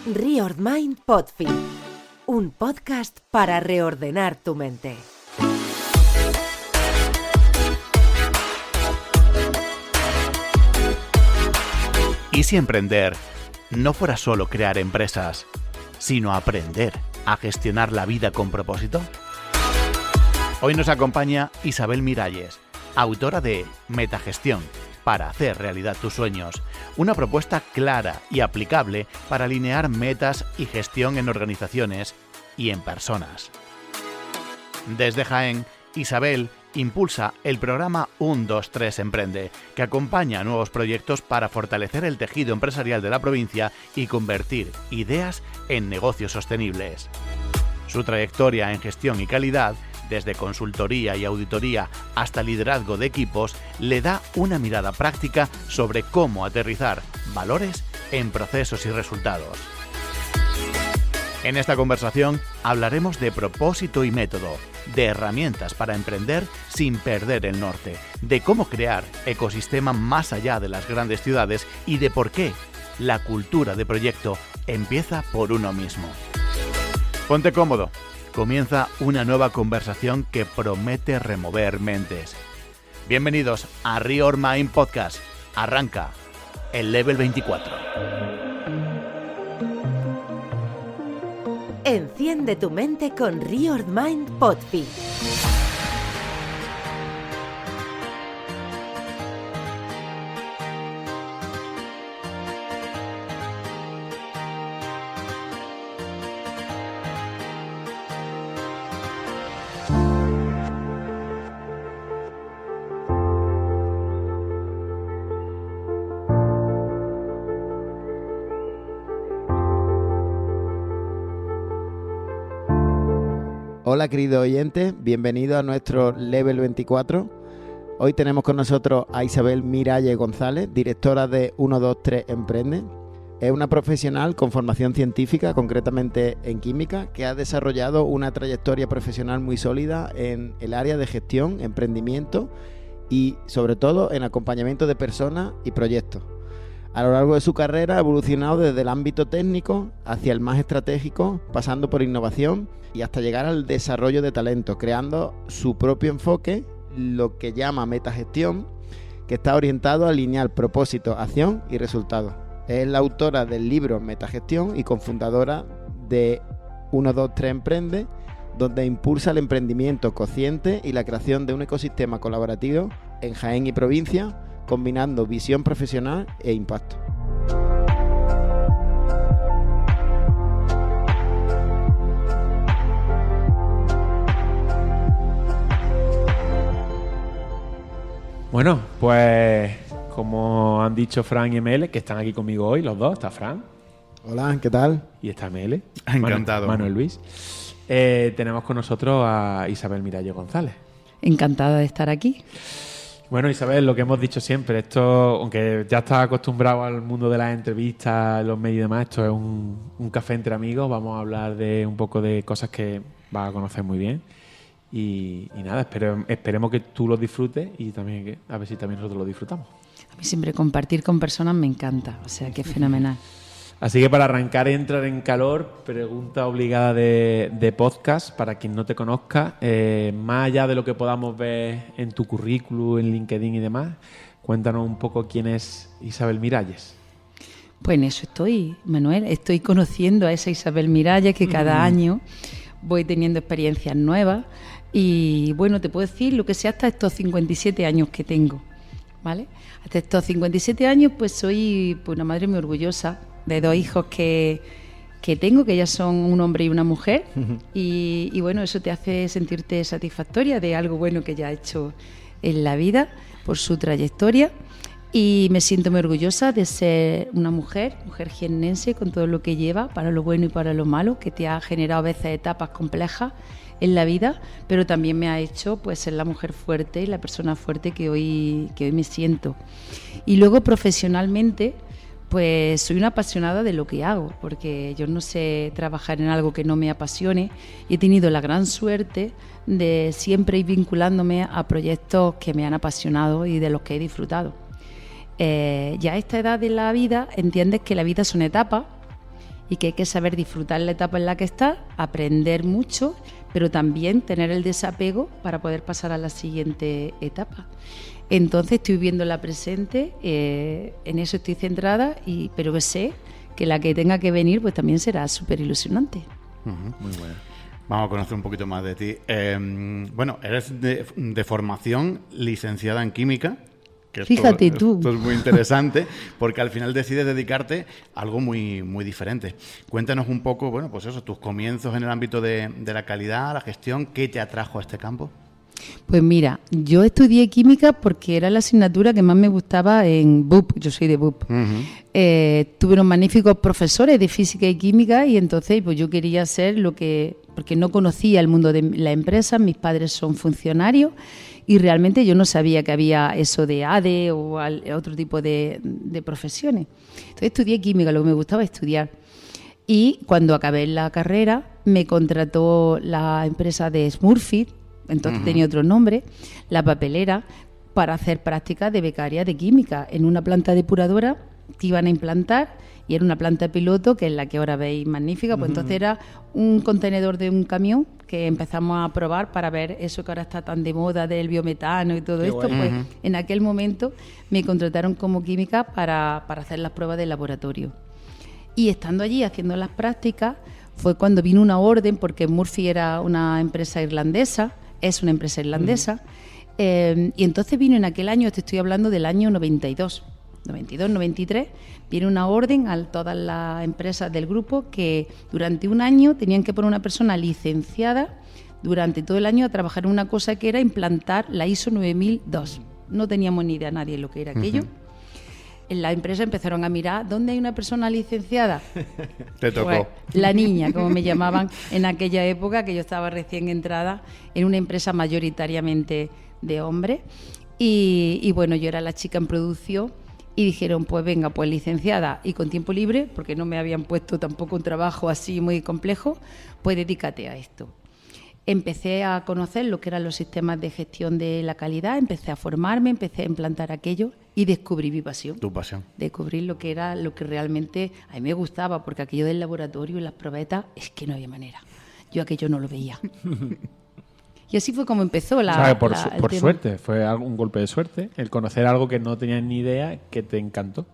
Reord Mind Podfit, un podcast para reordenar tu mente. ¿Y si emprender no fuera solo crear empresas, sino aprender a gestionar la vida con propósito? Hoy nos acompaña Isabel Miralles, autora de Metagestión, para hacer realidad tus sueños, una propuesta clara y aplicable para alinear metas y gestión en organizaciones y en personas. Desde Jaén, Isabel impulsa el programa 1, 2, 3 Emprende, que acompaña a nuevos proyectos para fortalecer el tejido empresarial de la provincia y convertir ideas en negocios sostenibles. Su trayectoria en gestión y calidad, desde consultoría y auditoría hasta liderazgo de equipos, le da una mirada práctica sobre cómo aterrizar valores en procesos y resultados. En esta conversación hablaremos de propósito y método, de herramientas para emprender sin perder el norte, de cómo crear ecosistema más allá de las grandes ciudades y de por qué la cultura de proyecto empieza por uno mismo. Ponte cómodo. Comienza una nueva conversación que promete remover mentes. Bienvenidos a Reord Mind Podcast. Arranca el Level 24. Enciende tu mente con Reord Mind Podfit. Hola queridos oyentes, bienvenidos a nuestro Level 24. Hoy tenemos con nosotros a Isabel Miralles González, directora de 1, 2, 3 Emprende. Es una profesional con formación científica, concretamente en química, que ha desarrollado una trayectoria profesional muy sólida en el área de gestión, emprendimiento y sobre todo en acompañamiento de personas y proyectos. A lo largo de su carrera ha evolucionado desde el ámbito técnico hacia el más estratégico, pasando por innovación y hasta llegar al desarrollo de talento, creando su propio enfoque, lo que llama metagestión, que está orientado a alinear propósito, acción y resultados. Es la autora del libro Metagestión y cofundadora de 1, 2, 3 Emprende, donde impulsa el emprendimiento consciente y la creación de un ecosistema colaborativo en Jaén y provincia, combinando visión profesional e impacto. Bueno, pues como han dicho Fran y ML, que están aquí conmigo hoy, los dos, está Fran. Hola, ¿qué tal? Y está ML. Encantado. Manuel Luis. Tenemos con nosotros a Isabel Miralles González. Encantada de estar aquí. Bueno, Isabel, lo que hemos dicho siempre, esto, aunque ya estás acostumbrado al mundo de las entrevistas, los medios y demás, esto es un café entre amigos. Vamos a hablar de un poco de cosas que vas a conocer muy bien. Y nada, esperemos que tú lo disfrutes y también a ver si también nosotros lo disfrutamos. A mí siempre compartir con personas me encanta, o sea que es fenomenal. Así que para arrancar y entrar en calor, pregunta obligada de podcast para quien no te conozca, más allá de lo que podamos ver en tu currículum, en LinkedIn y demás, cuéntanos un poco quién es Isabel Miralles. Pues en eso estoy, Manuel, estoy conociendo a esa Isabel Miralles que cada año voy teniendo experiencias nuevas y bueno, te puedo decir lo que sé hasta estos 57 años que tengo, ¿vale? Hasta estos 57 años pues soy una madre muy orgullosa de dos hijos que tengo, que ya son un hombre y una mujer, y bueno, eso te hace sentirte satisfactoria de algo bueno que ya ha hecho en la vida por su trayectoria, y me siento muy orgullosa de ser una mujer jiennense con todo lo que lleva, para lo bueno y para lo malo, que te ha generado a veces etapas complejas en la vida, pero también me ha hecho pues ser la mujer fuerte y la persona fuerte que hoy me siento. Y luego profesionalmente pues soy una apasionada de lo que hago, porque yo no sé trabajar en algo que no me apasione y he tenido la gran suerte de siempre ir vinculándome a proyectos que me han apasionado y de los que he disfrutado. Ya a esta edad de la vida entiendes que la vida son etapas y que hay que saber disfrutar la etapa en la que estás, aprender mucho, pero también tener el desapego para poder pasar a la siguiente etapa. Entonces estoy viviendo la presente, en eso estoy centrada, pero sé que la que tenga que venir pues también será súper ilusionante. Muy bueno. Vamos a conocer un poquito más de ti. Bueno, eres de formación licenciada en química. Que Fíjate tú. Esto es muy interesante porque al final decides dedicarte a algo muy, muy diferente. Cuéntanos un poco, bueno, pues eso, tus comienzos en el ámbito de la calidad, la gestión, ¿qué te atrajo a este campo? Pues mira, yo estudié química porque era la asignatura que más me gustaba en BUP, yo soy de BUP. Tuve unos magníficos profesores de física y química y entonces pues yo quería ser porque no conocía el mundo de la empresa, mis padres son funcionarios y realmente yo no sabía que había eso de ADE o otro tipo de profesiones. Entonces estudié química, lo que me gustaba estudiar. Y cuando acabé la carrera me contrató la empresa de Smurfit, entonces tenía otro nombre, la papelera, para hacer prácticas de becaria de química en una planta depuradora que iban a implantar y era una planta piloto que es la que ahora veis magnífica, pues entonces era un contenedor de un camión que empezamos a probar para ver eso que ahora está tan de moda del biometano y todo esto, pues en aquel momento me contrataron como química para hacer las pruebas de laboratorio. Y estando allí haciendo las prácticas fue cuando vino una orden, porque Murphy era una empresa irlandesa, es una empresa irlandesa, y entonces vino en aquel año, te estoy hablando del año 92, 93, viene una orden a todas las empresas del grupo que durante un año tenían que poner una persona licenciada durante todo el año a trabajar en una cosa que era implantar la ISO 9002. No teníamos ni idea nadie lo que era aquello. En la empresa empezaron a mirar ¿dónde hay una persona licenciada? Te tocó. Pues, la niña, como me llamaban en aquella época, que yo estaba recién entrada en una empresa mayoritariamente de hombres. Y bueno, yo era la chica en producción y dijeron, pues venga, pues licenciada y con tiempo libre, porque no me habían puesto tampoco un trabajo así muy complejo, pues dedícate a esto. Empecé a conocer lo que eran los sistemas de gestión de la calidad, empecé a formarme, empecé a implantar aquello y descubrí mi pasión. Tu pasión. Descubrí lo que era, lo que realmente a mí me gustaba, porque aquello del laboratorio y las probetas es que no había manera. Yo aquello no lo veía. Y así fue como empezó la... O sea, por tema. suerte, fue un golpe de suerte, el conocer algo que no tenías ni idea, que te encantó.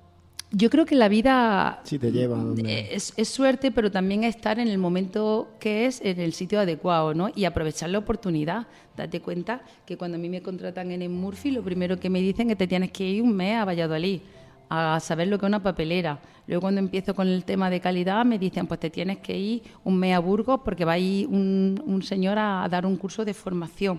Yo creo que la vida Sí, te lleva a donde... es suerte, pero también estar en el momento que es, en el sitio adecuado, ¿no? Y aprovechar la oportunidad. Date cuenta que cuando a mí me contratan en Murphy, lo primero que me dicen es que te tienes que ir un mes a Valladolid a saber lo que es una papelera. Luego cuando empiezo con el tema de calidad me dicen, pues te tienes que ir un mes a Burgos porque va a ir un señor a dar un curso de formación.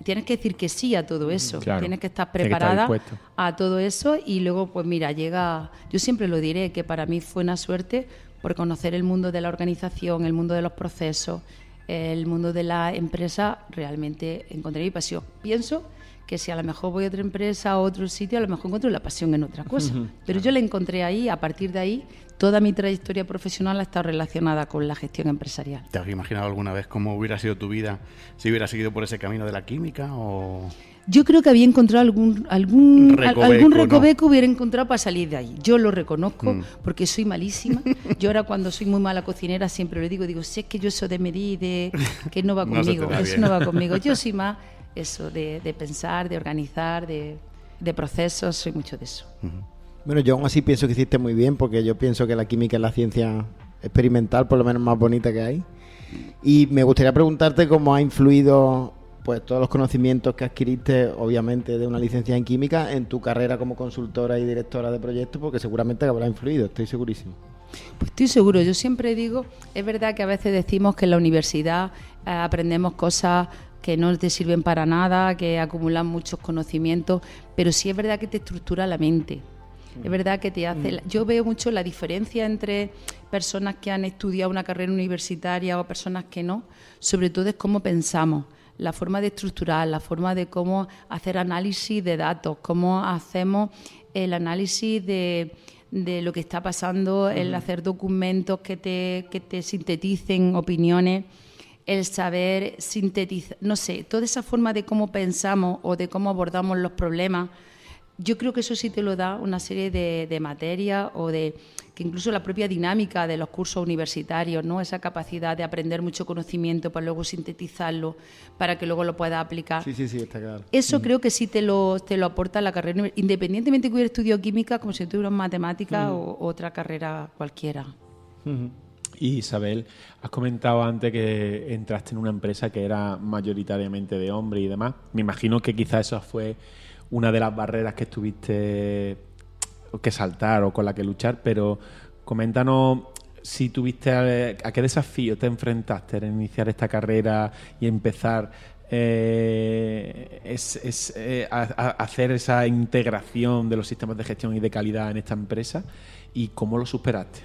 Tienes que decir que sí a todo eso, Claro, tienes que estar tienes que estar preparada dispuesto. a todo eso y luego pues mira, llega, yo siempre lo diré, que para mí fue una suerte por conocer el mundo de la organización, el mundo de los procesos, el mundo de la empresa, realmente encontré mi pasión. Pienso que si a lo mejor voy a otra empresa, a otro sitio, a lo mejor encuentro la pasión en otra cosa. Pero yo la encontré ahí, a partir de ahí, toda mi trayectoria profesional ha estado relacionada con la gestión empresarial. ¿Te has imaginado alguna vez cómo hubiera sido tu vida si hubieras seguido por ese camino de la química o...? Yo creo que había encontrado algún recoveco, ¿no? hubiera encontrado para salir de ahí. Yo lo reconozco porque soy malísima. Yo ahora cuando soy muy mala cocinera siempre lo digo, si es que yo eso de medir, que no va No se te conmigo, da eso bien. no va conmigo. Yo soy más eso de pensar, de organizar, de procesos, soy mucho de eso. Bueno, yo aún así pienso que hiciste muy bien, porque yo pienso que la química es la ciencia experimental, por lo menos más bonita que hay. Y me gustaría preguntarte cómo ha influido pues todos los conocimientos que adquiriste, obviamente, de una licencia en química en tu carrera como consultora y directora de proyectos, porque seguramente habrá influido, estoy segurísimo. Pues estoy seguro, yo siempre digo, es verdad que a veces decimos que en la universidad aprendemos cosas que no te sirven para nada, que acumulan muchos conocimientos, pero sí es verdad que te estructura la mente. Es verdad que te hace... Yo veo mucho la diferencia entre personas que han estudiado una carrera universitaria o personas que no, sobre todo es cómo pensamos, la forma de estructurar, la forma de cómo hacer análisis de datos, cómo hacemos el análisis de lo que está pasando, el hacer documentos que te sinteticen opiniones, el saber sintetizar, no sé, toda esa forma de cómo pensamos o de cómo abordamos los problemas, yo creo que eso sí te lo da una serie de materias o de que incluso la propia dinámica de los cursos universitarios, ¿no? Esa capacidad de aprender mucho conocimiento para luego sintetizarlo, para que luego lo puedas aplicar. Sí, está claro. Eso creo que sí te lo aporta la carrera, independientemente que hubiera estudiado química, como si tuvieras matemáticas o otra carrera cualquiera. Y Isabel, has comentado antes que entraste en una empresa que era mayoritariamente de hombres y demás. Me imagino que quizás eso fue una de las barreras que tuviste que saltar o con la que luchar, pero coméntanos si tuviste a qué desafío te enfrentaste en iniciar esta carrera y empezar a hacer esa integración de los sistemas de gestión y de calidad en esta empresa, y cómo lo superaste.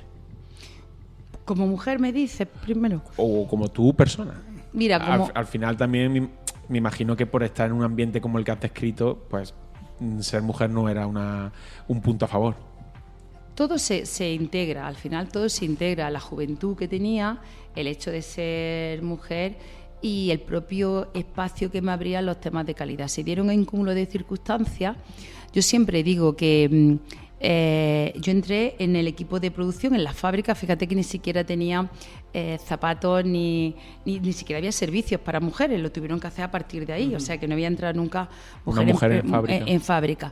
Como mujer me dices primero. O como tú, persona. Mira, al final también me imagino que por estar en un ambiente como el que has descrito, pues ser mujer no era un punto a favor. Todo se integra, al final todo se integra. La juventud que tenía, el hecho de ser mujer y el propio espacio que me abrían los temas de calidad. Se dieron en un cúmulo de circunstancias. Yo siempre digo que yo entré en el equipo de producción, en la fábrica. Fíjate que ni siquiera tenía zapatos ni siquiera había servicios para mujeres, lo tuvieron que hacer a partir de ahí, o sea que no había entrado nunca una mujer en fábrica.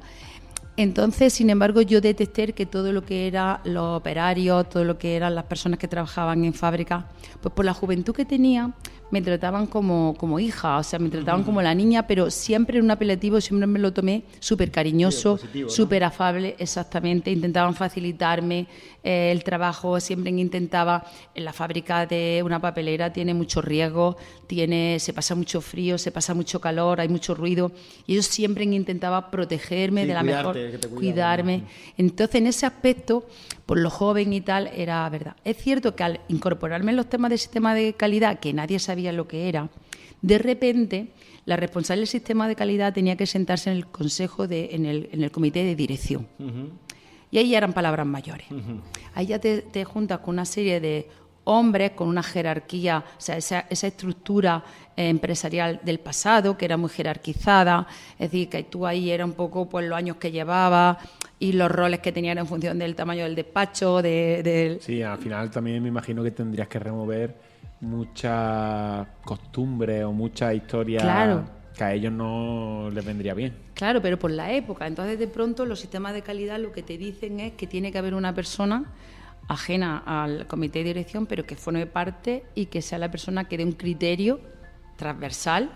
Entonces, sin embargo, yo detecté que todo lo que eran los operarios, todo lo que eran las personas que trabajaban en fábrica, pues por la juventud que tenía, me trataban como hija, o sea, me trataban como la niña, pero siempre en un apelativo, siempre me lo tomé súper cariñoso, súper afable, exactamente. Intentaban facilitarme el trabajo, siempre intentaba. En la fábrica de una papelera tiene mucho riesgo, se pasa mucho frío, se pasa mucho calor, hay mucho ruido, y ellos siempre intentaban protegerme de la mejor, cuidarme. Entonces, en ese aspecto, por lo joven y tal, era verdad. Es cierto que al incorporarme en los temas de sistema de calidad, que nadie sabía lo que era, de repente la responsable del sistema de calidad tenía que sentarse en el consejo, en el comité de dirección. Y ahí eran palabras mayores. Ahí ya te juntas con una serie de hombres con una jerarquía, o sea, esa estructura empresarial del pasado, que era muy jerarquizada, es decir, que tú ahí era un poco pues los años que llevabas y los roles que tenían en función del tamaño del despacho. Sí, al final también me imagino que tendrías que remover muchas costumbres o muchas historias. Claro. Que a ellos no les vendría bien. Claro, pero por la época. Entonces, de pronto, los sistemas de calidad lo que te dicen es que tiene que haber una persona ajena al comité de dirección, pero que forme parte y que sea la persona que dé un criterio transversal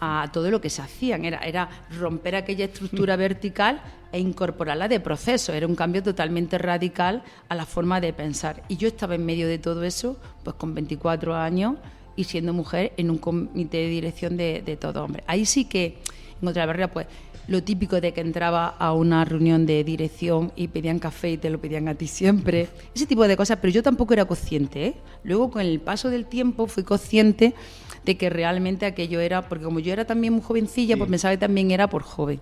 a todo lo que se hacían. Era romper aquella estructura vertical e incorporarla de proceso. Era un cambio totalmente radical a la forma de pensar. Y yo estaba en medio de todo eso, pues con 24 años y siendo mujer en un comité de dirección de todo hombre. Ahí sí que encontré la barrera, pues lo típico de que entraba a una reunión de dirección y pedían café y te lo pedían a ti siempre, ese tipo de cosas, pero yo tampoco era consciente, ¿eh? Luego, con el paso del tiempo, fui consciente de que realmente aquello era, porque como yo era también muy jovencilla, pues pensaba que también era por joven.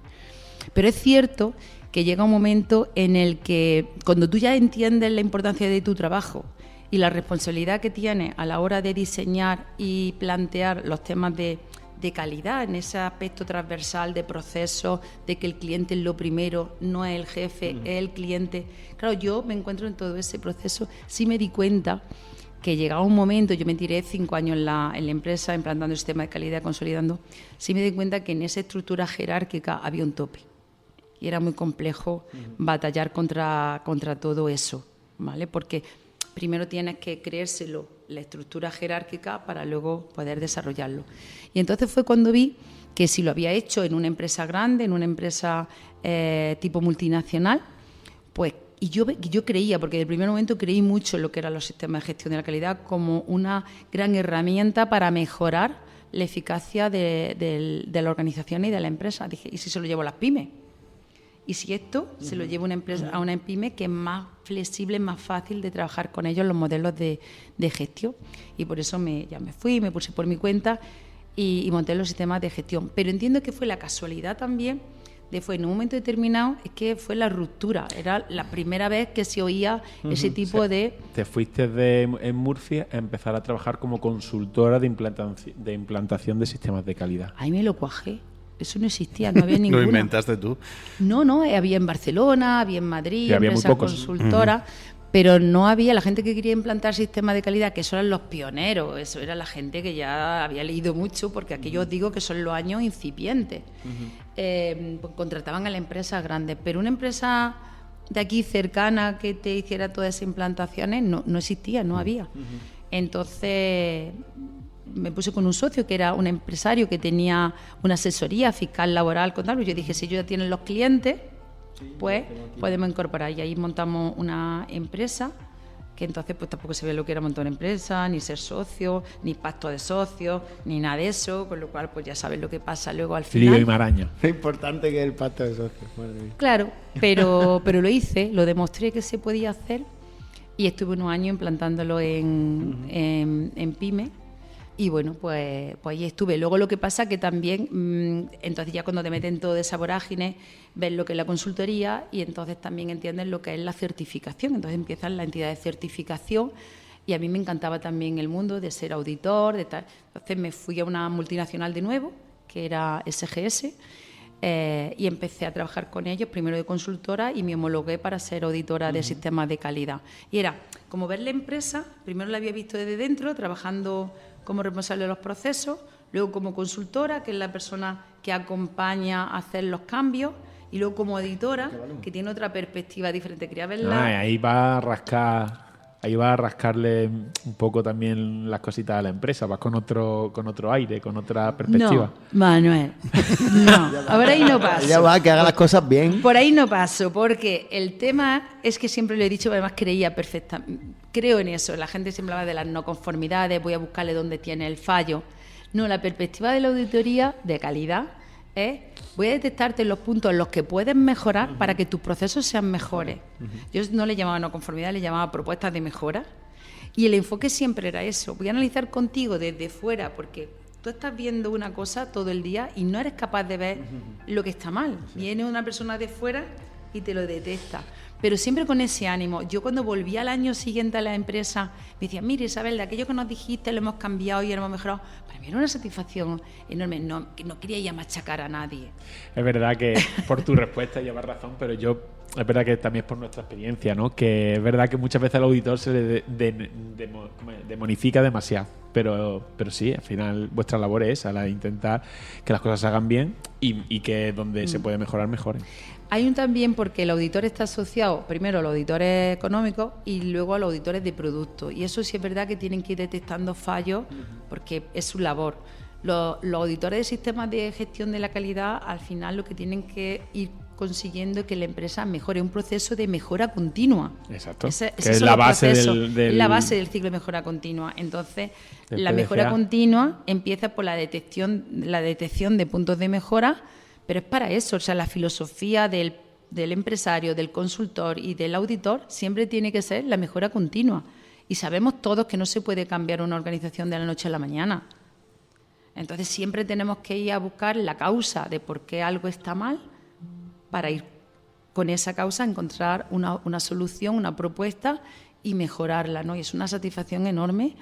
Pero es cierto que llega un momento en el que, cuando tú ya entiendes la importancia de tu trabajo y la responsabilidad que tienes a la hora de diseñar y plantear los temas de calidad, en ese aspecto transversal de proceso, de que el cliente es lo primero, no es el jefe, es el cliente. Claro, yo me encuentro en todo ese proceso. Sí me di cuenta que llegaba un momento, yo me tiré 5 años en la empresa implantando el sistema de calidad, consolidando, sí me di cuenta que en esa estructura jerárquica había un tope y era muy complejo batallar contra todo eso, ¿vale? Porque primero tienes que creérselo, la estructura jerárquica, para luego poder desarrollarlo. Y entonces fue cuando vi que si lo había hecho en una empresa grande, en una empresa tipo multinacional, pues, y yo creía, porque desde el primer momento creí mucho en lo que eran los sistemas de gestión de la calidad como una gran herramienta para mejorar la eficacia de la organización y de la empresa. Dije, ¿y si se lo llevo a las pymes? Y si esto se lo lleva a una pyme, que es más flexible, más fácil de trabajar con ellos los modelos de gestión. Y por eso ya me fui, me puse por mi cuenta y monté los sistemas de gestión. Pero entiendo que fue la casualidad también, fue en un momento determinado, es que fue la ruptura. Era la primera vez que se oía ese tipo de... Te fuiste en Murcia a empezar a trabajar como consultora de implantación de sistemas de calidad. Ahí me lo cuajé. Eso no existía, no había ninguna. Lo inventaste tú. No, había en Barcelona, había en Madrid, Y había muy empresas pocos. consultoras, pero no había la gente que quería implantar sistemas de calidad, que eso eran los pioneros, eso era la gente que ya había leído mucho, porque aquello os digo que son los años incipientes. Pues contrataban a las empresas grandes, pero una empresa de aquí cercana que te hiciera todas esas implantaciones no existía, no había. Entonces me puse con un socio que era un empresario que tenía una asesoría fiscal, laboral, contable. Yo dije, si ellos ya tienen los clientes, pues podemos incorporar. Y ahí montamos una empresa, que entonces pues tampoco se ve lo que era montar una empresa, ni ser socio, ni pacto de socios, ni nada de eso, con lo cual pues ya sabes lo que pasa luego al final. Lío y maraña. Lo importante que es el pacto de socios. Madre mía. Claro, pero lo hice, lo demostré que se podía hacer y estuve unos años implantándolo en PYME. Y bueno, pues ahí estuve. Luego lo que pasa que también, entonces ya cuando te meten todo esa vorágine, ves lo que es la consultoría y entonces también entiendes lo que es la certificación. Entonces empiezan la entidad de certificación y a mí me encantaba también el mundo de ser auditor, de tal. Entonces me fui a una multinacional de nuevo, que era SGS, y empecé a trabajar con ellos, primero de consultora y me homologué para ser auditora de sistemas de calidad. Y era como ver la empresa, primero la había visto desde dentro, trabajando como responsable de los procesos, luego como consultora, que es la persona que acompaña a hacer los cambios, y luego como auditora, que tiene otra perspectiva diferente. Quería verla. Ahí va a rascarle un poco también las cositas a la empresa, vas con otro aire, con otra perspectiva. No, Manuel, no, ahora ahí no paso. Ya va, que haga las cosas bien. Por ahí no paso, porque el tema es que siempre lo he dicho, además creo en eso, la gente siempre habla de las no conformidades, voy a buscarle dónde tiene el fallo. No, la perspectiva de la auditoría de calidad es, voy a detectarte los puntos en los que puedes mejorar para que tus procesos sean mejores. Yo no le llamaba no conformidad, le llamaba propuestas de mejora. Y el enfoque siempre era eso. Voy a analizar contigo desde fuera, porque tú estás viendo una cosa todo el día y no eres capaz de ver lo que está mal. Viene una persona de fuera y te lo detecta. Pero siempre con ese ánimo. Yo cuando volví al año siguiente a la empresa, me decían, mire Isabel, de aquello que nos dijiste lo hemos cambiado y lo hemos mejorado. Para mí era una satisfacción enorme. No quería ya machacar a nadie. Es verdad que por tu respuesta llevas razón, pero es verdad que también es por nuestra experiencia, ¿no? Que es verdad que muchas veces al auditor se le demonifica demasiado. Pero sí, al final vuestra labor es esa, la de intentar que las cosas se hagan bien y que donde se puede mejorar, mejoren. Hay un también porque el auditor está asociado primero a los auditores económicos y luego a los auditores de producto. Y eso sí es verdad que tienen que ir detectando fallos porque es su labor. Los auditores de sistemas de gestión de la calidad al final lo que tienen que ir consiguiendo es que la empresa mejore, un proceso de mejora continua. Exacto. Ese es la base es la base del ciclo de mejora continua. Entonces, la mejora continua empieza por la detección de puntos de mejora, pero es para eso, o sea, la filosofía del empresario, del consultor y del auditor siempre tiene que ser la mejora continua. Y sabemos todos que no se puede cambiar una organización de la noche a la mañana. Entonces siempre tenemos que ir a buscar la causa de por qué algo está mal para ir con esa causa a encontrar una solución, una propuesta y mejorarla, ¿no? Y es una satisfacción enorme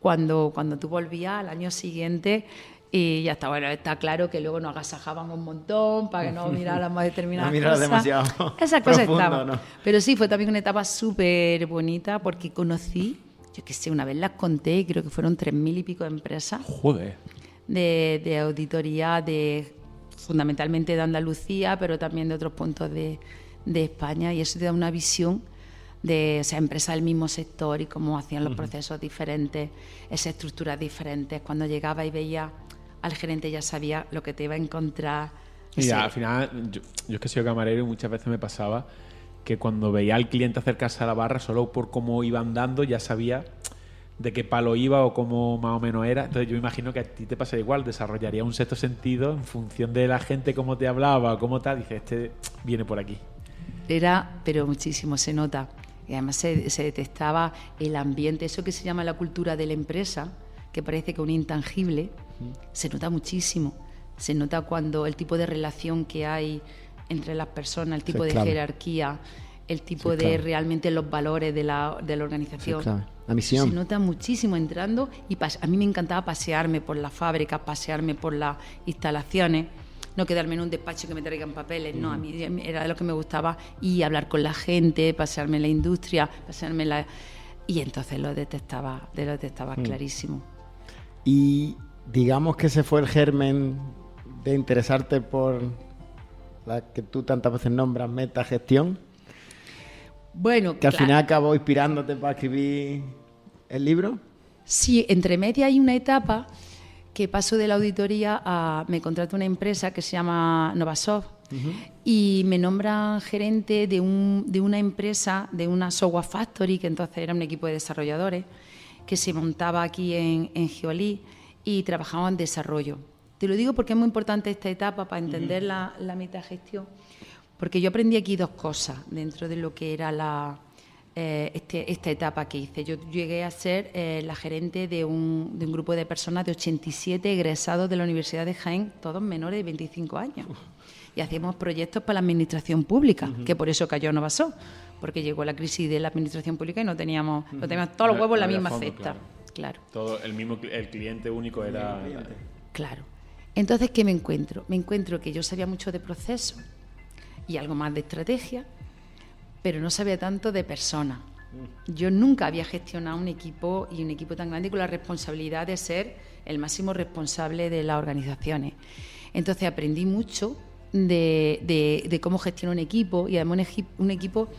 cuando tú volvías al año siguiente y ya está, bueno, está claro que luego nos agasajaban un montón para que no miráramos determinadas cosas. Demasiado esas cosas profundo, estaban. ¿no? Pero sí, fue también una etapa súper bonita porque conocí, yo qué sé, una vez las conté, creo que fueron 3.000 y pico de empresas. Joder. De auditoría, fundamentalmente de Andalucía, pero también de otros puntos de España, y eso te da una visión de, o sea, empresas del mismo sector y cómo hacían los procesos diferentes, esas estructuras diferentes. Cuando llegaba y veía al gerente ya sabía lo que te iba a encontrar. Mira, al final, yo es que soy camarero y muchas veces me pasaba que cuando veía al cliente acercarse a la barra, solo por cómo iba andando ya sabía de qué palo iba o cómo más o menos era. Entonces yo imagino que a ti te pasa igual, desarrollaría un sexto sentido en función de la gente, cómo te hablaba o cómo tal, dices, este viene por aquí. Era, pero muchísimo, se nota. Y además se detectaba el ambiente, eso que se llama la cultura de la empresa, que parece que un intangible, se nota muchísimo. Se nota cuando el tipo de relación que hay entre las personas, el tipo de jerarquía, el tipo de realmente los valores de la organización. La misión. Se nota muchísimo entrando y a mí me encantaba pasearme por las fábricas, pasearme por las instalaciones no quedarme en un despacho que me traigan papeles, no, a mí era lo que me gustaba, y hablar con la gente, pasearme en la industria, y entonces lo detectaba clarísimo. Y digamos que ese fue el germen de interesarte por la que tú tantas veces nombras, metagestión, Bueno, que al final acabó inspirándote para escribir el libro. Sí, entre media hay una etapa que paso de la auditoría me contrata una empresa que se llama Novasoft y me nombran gerente de una empresa, de una software factory, que entonces era un equipo de desarrolladores, que se montaba aquí en Geolí y trabajaba en desarrollo. Te lo digo porque es muy importante esta etapa para entender la metagestión, porque yo aprendí aquí dos cosas dentro de lo que era esta etapa que hice. Yo llegué a ser la gerente de un grupo de personas de 87 egresados de la Universidad de Jaén, todos menores de 25 años. Y hacíamos proyectos para la administración pública, que por eso cayó Novasoft, porque llegó la crisis de la administración pública y no teníamos todos los huevos en la misma cesta. Claro. Todo el cliente único era... Claro. Entonces, ¿qué me encuentro? Me encuentro que yo sabía mucho de procesos y algo más de estrategia, pero no sabía tanto de personas. Yo nunca había gestionado un equipo tan grande con la responsabilidad de ser el máximo responsable de las organizaciones. Entonces aprendí mucho de cómo gestionar un equipo, y además un equipo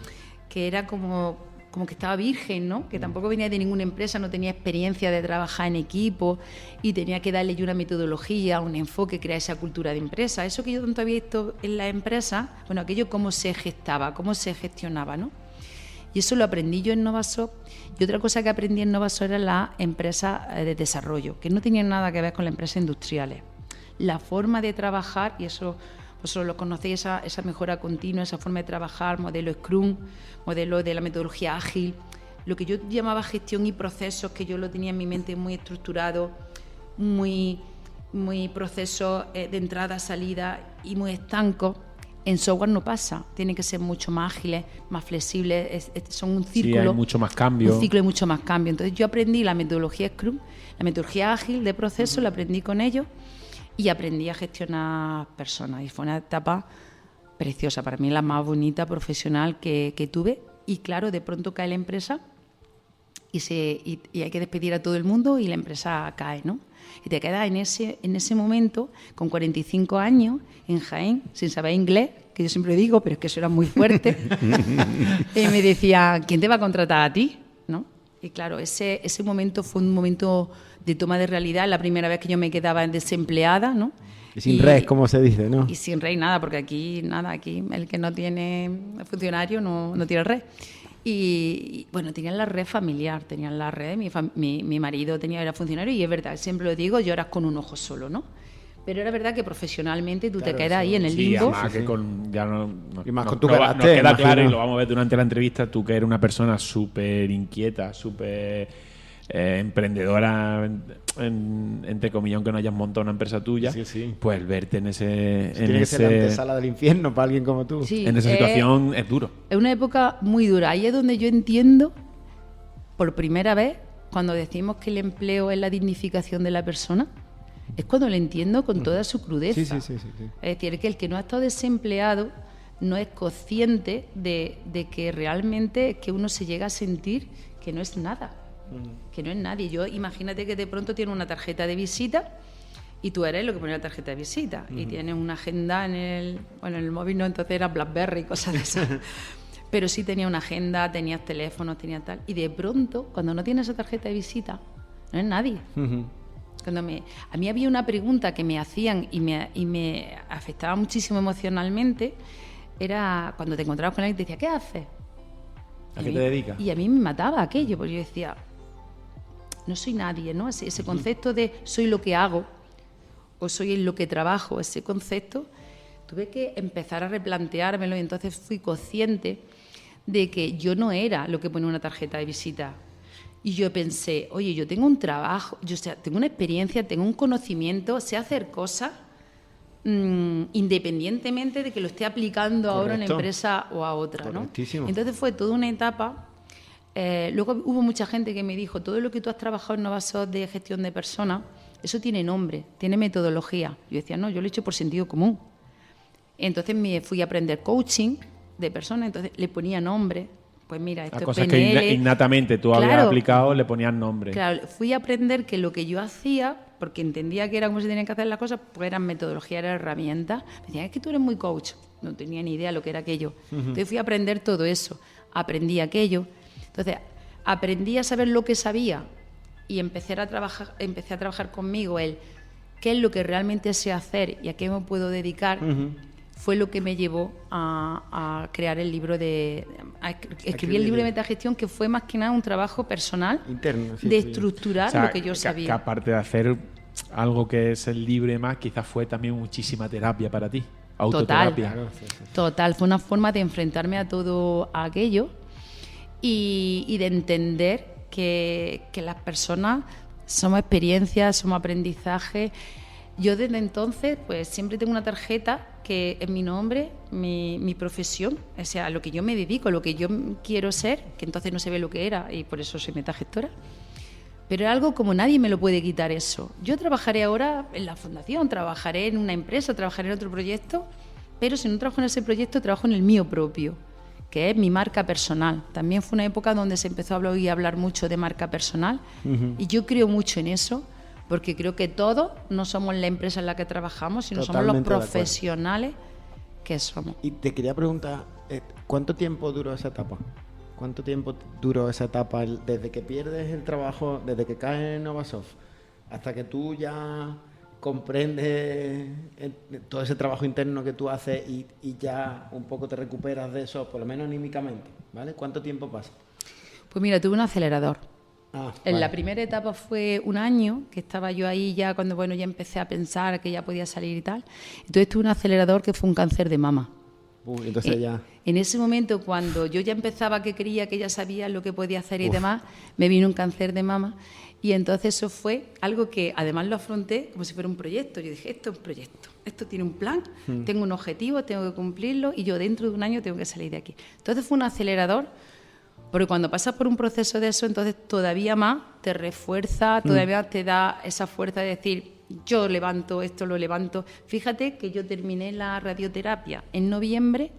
que era como que estaba virgen, ¿no? Que tampoco venía de ninguna empresa, no tenía experiencia de trabajar en equipo y tenía que darle yo una metodología, un enfoque, crear esa cultura de empresa. Eso que yo tanto había visto en la empresa, bueno, aquello cómo se gestaba, cómo se gestionaba, ¿no? Y eso lo aprendí yo en Novasoft. Y otra cosa que aprendí en Novasoft era la empresa de desarrollo, que no tenía nada que ver con las empresas industriales. La forma de trabajar, y eso vosotros lo conocéis, esa mejora continua, esa forma de trabajar, modelo Scrum, modelo de la metodología ágil, lo que yo llamaba gestión y procesos, que yo lo tenía en mi mente muy estructurado, muy procesos de entrada, salida y muy estancos. En software no pasa, tienen que ser mucho más ágiles, más flexibles, son un círculo. Sí, hay mucho más cambio. Un ciclo y mucho más cambio. Entonces yo aprendí la metodología Scrum, la metodología ágil de procesos, la aprendí con ellos y aprendí a gestionar personas. Y fue una etapa preciosa, para mí la más bonita profesional que tuve. Y claro, de pronto cae la empresa y hay que despedir a todo el mundo y la empresa cae, ¿no? Y te quedas en ese momento, con 45 años, en Jaén, sin saber inglés, que yo siempre digo, pero es que eso era muy fuerte. Y me decía, ¿quién te va a contratar a ti? ¿No? Y claro, ese momento fue un momento de toma de realidad, la primera vez que yo me quedaba desempleada, ¿no? Y sin red, como se dice, ¿no? Y sin red nada, porque aquí el que no tiene funcionario no tiene red. Y bueno, tenían la red familiar, tenían la red, mi marido era funcionario, y es verdad, siempre lo digo, lloras con un ojo solo, ¿no? Pero era verdad que profesionalmente tú te quedas ahí en el limbo. Además que y más con tu nos carácter, queda claro, imagino. y lo vamos a ver durante la entrevista, tú que eres una persona súper inquieta, súper emprendedora, entre comillas, aunque no hayas montado una empresa tuya, Sí. pues verte en ese... Tiene que ser la antesala del infierno para alguien como tú. Sí, en esa situación es duro. Es una época muy dura. Ahí es donde yo entiendo, por primera vez, cuando decimos que el empleo es la dignificación de la persona, es cuando lo entiendo con toda su crudeza. Sí. Es decir, que el que no ha estado desempleado no es consciente de que realmente es que uno se llega a sentir que no es nada, que no es nadie. Yo imagínate que de pronto tienes una tarjeta de visita y tú eres lo que pone la tarjeta de visita, y tienes una agenda en el móvil, no, entonces era BlackBerry y cosas de esas. Pero sí tenía una agenda, tenías teléfonos, tenías tal, y de pronto, cuando no tienes esa tarjeta de visita, no es nadie. A mí había una pregunta que me hacían y me afectaba muchísimo emocionalmente, era cuando te encontrabas con alguien y te decía, ¿qué haces? ¿A qué te dedicas? Y a mí me mataba aquello, porque yo decía, no soy nadie, ¿no? Ese concepto de soy lo que hago o soy en lo que trabajo, ese concepto, tuve que empezar a replanteármelo, y entonces fui consciente de que yo no era lo que pone una tarjeta de visita. Y yo pensé, oye, yo tengo un trabajo, tengo una experiencia, tengo un conocimiento, sé hacer cosas independientemente de que lo esté aplicando ahora a una empresa o a otra, ¿no? Entonces fue toda una etapa. Luego hubo mucha gente que me dijo, todo lo que tú has trabajado en Novasoft de gestión de personas, eso tiene nombre, tiene metodología. Yo decía, no, yo lo he hecho por sentido común. Entonces me fui a aprender coaching de personas, entonces le ponía nombre. Pues mira, esto A es cosas PNL. que innatamente tú habías aplicado, le ponías nombre. Claro, fui a aprender que lo que yo hacía, porque entendía que era cómo se tenían que hacer las cosas, pues eran metodologías, eran herramientas. Me decían, es que tú eres muy coach. No tenía ni idea lo que era aquello. Entonces fui a aprender todo eso. Aprendí aquello. Entonces, aprendí a saber lo que sabía y empecé a trabajar conmigo el qué es lo que realmente sé hacer y a qué me puedo dedicar. Fue lo que me llevó a crear el libro escribir el libro de metagestión, que fue más que nada un trabajo personal interno, de estructurar lo que yo sabía. Que aparte de hacer algo que es el libro y más, quizás fue también muchísima terapia para ti. Autoterapia. Total, fue una forma de enfrentarme a todo aquello y de entender que las personas somos experiencias, somos aprendizaje. Yo desde entonces pues siempre tengo una tarjeta que es mi nombre, mi profesión, o sea, lo que yo me dedico, lo que yo quiero ser, que entonces no se ve lo que era y por eso soy metagestora. Pero es algo como nadie me lo puede quitar eso. Yo trabajaré ahora en la fundación, trabajaré en una empresa, trabajaré en otro proyecto, pero si no trabajo en ese proyecto, trabajo en el mío propio, que es mi marca personal. También fue una época donde se empezó a hablar mucho de marca personal y yo creo mucho en eso, porque creo que todos no somos la empresa en la que trabajamos, sino somos los profesionales que somos. Y te quería preguntar, ¿cuánto tiempo duró esa etapa? ¿Cuánto tiempo duró esa etapa desde que pierdes el trabajo, desde que caes en Novasoft, hasta que tú ya comprendes todo ese trabajo interno que tú haces y ya un poco te recuperas de eso, por lo menos anímicamente, ¿vale? ¿Cuánto tiempo pasa? Pues mira, tuve un acelerador. Vale. La primera etapa fue un año, que estaba yo ahí ya cuando ya empecé a pensar que ya podía salir y tal. Entonces tuve un acelerador que fue un cáncer de mama. Entonces ya... En ese momento, cuando yo ya empezaba, que creía que ya sabía lo que podía hacer y demás, me vino un cáncer de mama. Y entonces eso fue algo que además lo afronté como si fuera un proyecto. Yo dije, esto es un proyecto, esto tiene un plan, tengo un objetivo, tengo que cumplirlo y yo dentro de un año tengo que salir de aquí. Entonces fue un acelerador, porque cuando pasas por un proceso de eso, entonces todavía más te refuerza, todavía te da esa fuerza de decir, yo levanto esto, lo levanto. Fíjate que yo terminé la radioterapia en noviembre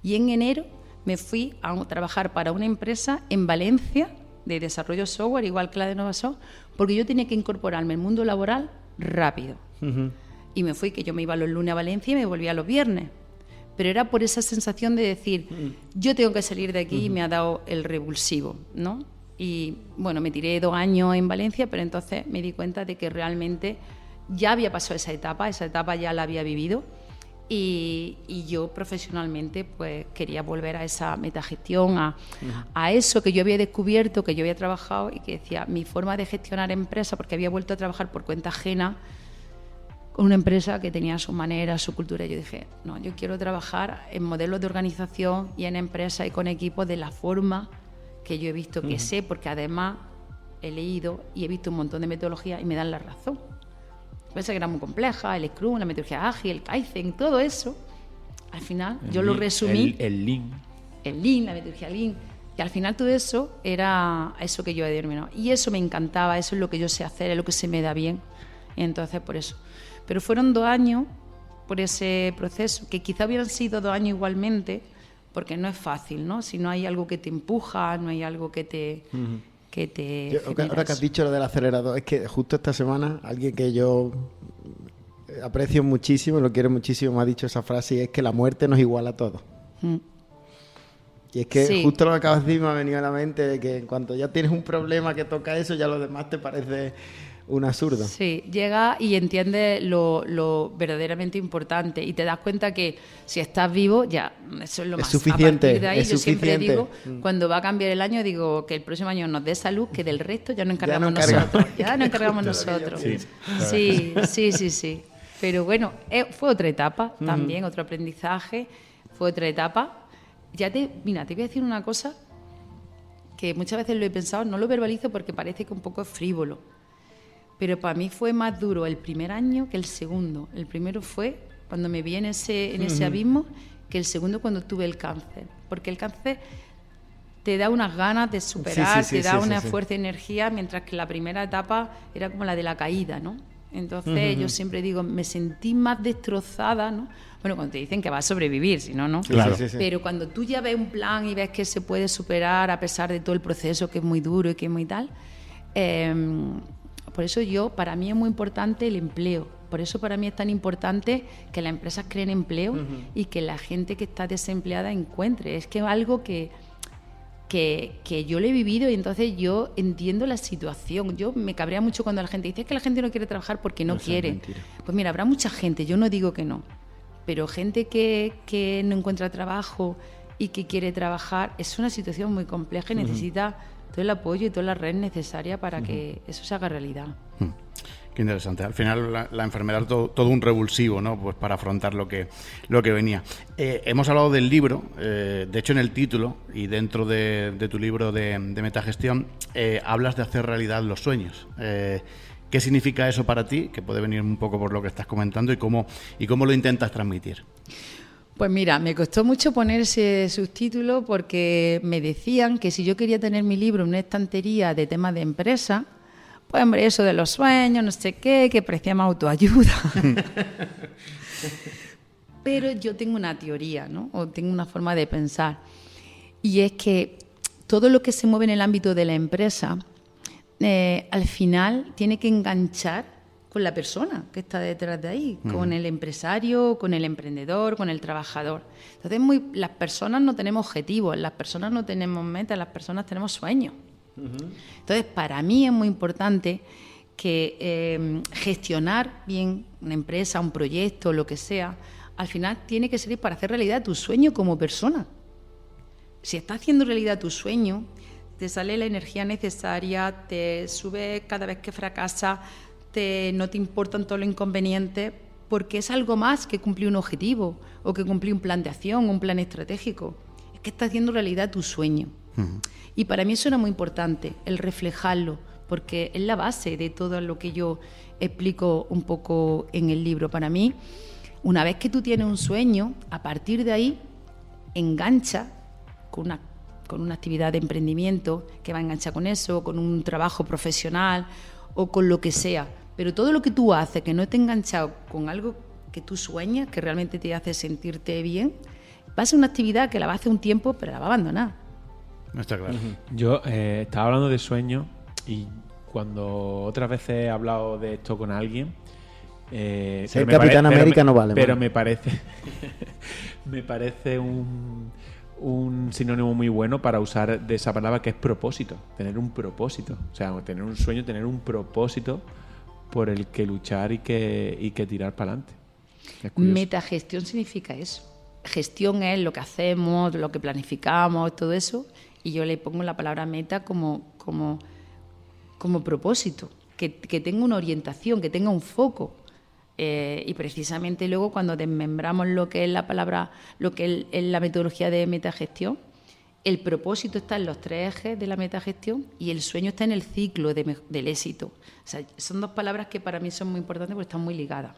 y en enero me fui a trabajar para una empresa en Valencia de desarrollo software, igual que la de Novasoft, porque yo tenía que incorporarme al mundo laboral rápido. Y me fui, que yo me iba los lunes a Valencia y me volvía los viernes. Pero era por esa sensación de decir, yo tengo que salir de aquí y me ha dado el revulsivo, ¿no? Y bueno, me tiré 2 años en Valencia, pero entonces me di cuenta de que realmente ya había pasado esa etapa ya la había vivido y yo profesionalmente pues quería volver a esa metagestión, a eso que yo había descubierto, que yo había trabajado y que decía, mi forma de gestionar empresas, porque había vuelto a trabajar por cuenta ajena con una empresa que tenía su manera, su cultura, y yo dije, no, yo quiero trabajar en modelos de organización y en empresas y con equipos de la forma que yo he visto que sé, porque además he leído y he visto un montón de metodologías y me dan la razón. Esa que era muy compleja, el Scrum, la metodología ágil, el Kaizen, todo eso, al final yo lo resumí. El Lean. El Lean, la metodología Lean. Y al final todo eso era eso que yo he determinado. Y eso me encantaba, eso es lo que yo sé hacer, es lo que se me da bien. Y entonces, por eso. Pero fueron 2 años por ese proceso, que quizá hubieran sido 2 años igualmente, porque no es fácil, ¿no? Si no hay algo que te empuja, no hay algo que te... Ahora que has dicho lo del acelerador, es que justo esta semana alguien que yo aprecio muchísimo, lo quiero muchísimo, me ha dicho esa frase, y es que la muerte nos iguala a todos. Y es que justo lo que acabas de decir me ha venido a la mente de que en cuanto ya tienes un problema que toca eso, ya lo demás te parece un absurdo. Sí, llega y entiende lo verdaderamente importante y te das cuenta que si estás vivo, ya, eso es lo más. Es suficiente. A partir de ahí, yo siempre suficiente. digo, cuando va a cambiar el año, digo que el próximo año nos dé salud, que del resto ya nos encargamos nosotros. Ya nos encargamos nosotros. Sí. Pero bueno, fue otra etapa también, otro aprendizaje, fue otra etapa. Mira, te voy a decir una cosa que muchas veces lo he pensado, no lo verbalizo porque parece que un poco es frívolo. Pero para mí fue más duro el primer año que el segundo. El primero fue cuando me vi en ese abismo, que el segundo cuando tuve el cáncer. Porque el cáncer te da unas ganas de superar, te da una fuerza y energía, mientras que la primera etapa era como la de la caída, ¿no? Entonces yo siempre digo, me sentí más destrozada, ¿no? Bueno, cuando te dicen que vas a sobrevivir, si no, no. Claro. Pero cuando tú ya ves un plan y ves que se puede superar a pesar de todo el proceso que es muy duro y que es muy tal, por eso para mí es muy importante el empleo. Por eso para mí es tan importante que las empresas creen empleo y que la gente que está desempleada encuentre. Es que es algo que yo lo he vivido y entonces yo entiendo la situación. Yo me cabrea mucho cuando la gente dice que la gente no quiere trabajar porque no quiere. Pues mira, habrá mucha gente, yo no digo que no, pero gente que no encuentra trabajo y que quiere trabajar, es una situación muy compleja y necesita todo el apoyo y toda la red necesaria para que eso se haga realidad. Qué interesante. Al final la enfermedad es todo un revulsivo, ¿no? Pues para afrontar lo que venía. Hemos hablado del libro, de hecho en el título y dentro de tu libro de metagestión hablas de hacer realidad los sueños. ¿Qué significa eso para ti? Que puede venir un poco por lo que estás comentando y cómo lo intentas transmitir. Pues mira, me costó mucho poner ese subtítulo porque me decían que si yo quería tener mi libro en una estantería de temas de empresa, pues hombre, eso de los sueños, no sé qué, que parecía más autoayuda. Pero yo tengo una teoría, ¿no? O tengo una forma de pensar. Y es que todo lo que se mueve en el ámbito de la empresa, al final tiene que enganchar con la persona que está detrás de ahí, con el empresario, con el emprendedor, con el trabajador. Entonces, las personas no tenemos objetivos, las personas no tenemos metas, las personas tenemos sueños. Entonces, para mí es muy importante que gestionar bien una empresa, un proyecto, lo que sea, al final tiene que servir para hacer realidad tu sueño como persona. Si estás haciendo realidad tu sueño, te sale la energía necesaria, te sube cada vez que fracasas, no te importan todos los inconvenientes, porque es algo más que cumplir un objetivo o que cumplir un plan de acción, un plan estratégico. Es que estás haciendo realidad tu sueño. Y para mí eso era muy importante, el reflejarlo, porque es la base de todo lo que yo explico un poco en el libro. Para mí, una vez que tú tienes un sueño, a partir de ahí engancha con una actividad de emprendimiento que va a enganchar con eso, con un trabajo profesional o con lo que sea. Pero todo lo que tú haces que no esté enganchado con algo que tú sueñas, que realmente te hace sentirte bien, va a ser una actividad que la va a hacer un tiempo, pero la va a abandonar. No está claro. Yo estaba hablando de sueños y cuando otras veces he hablado de esto con alguien... Ser Capitán América no vale. Pero me parece un sinónimo muy bueno para usar de esa palabra, que es propósito. Tener un propósito. O sea, tener un sueño, tener un propósito por el que luchar y que tirar para adelante. Metagestión significa eso. Gestión es lo que hacemos, lo que planificamos, todo eso, y yo le pongo la palabra meta como propósito, que tenga una orientación, que tenga un foco. Y precisamente luego cuando desmembramos lo que es la palabra, lo que es la metodología de metagestión, el propósito está en los 3 ejes de la metagestión y el sueño está en el ciclo del éxito. O sea, son 2 palabras que para mí son muy importantes porque están muy ligadas.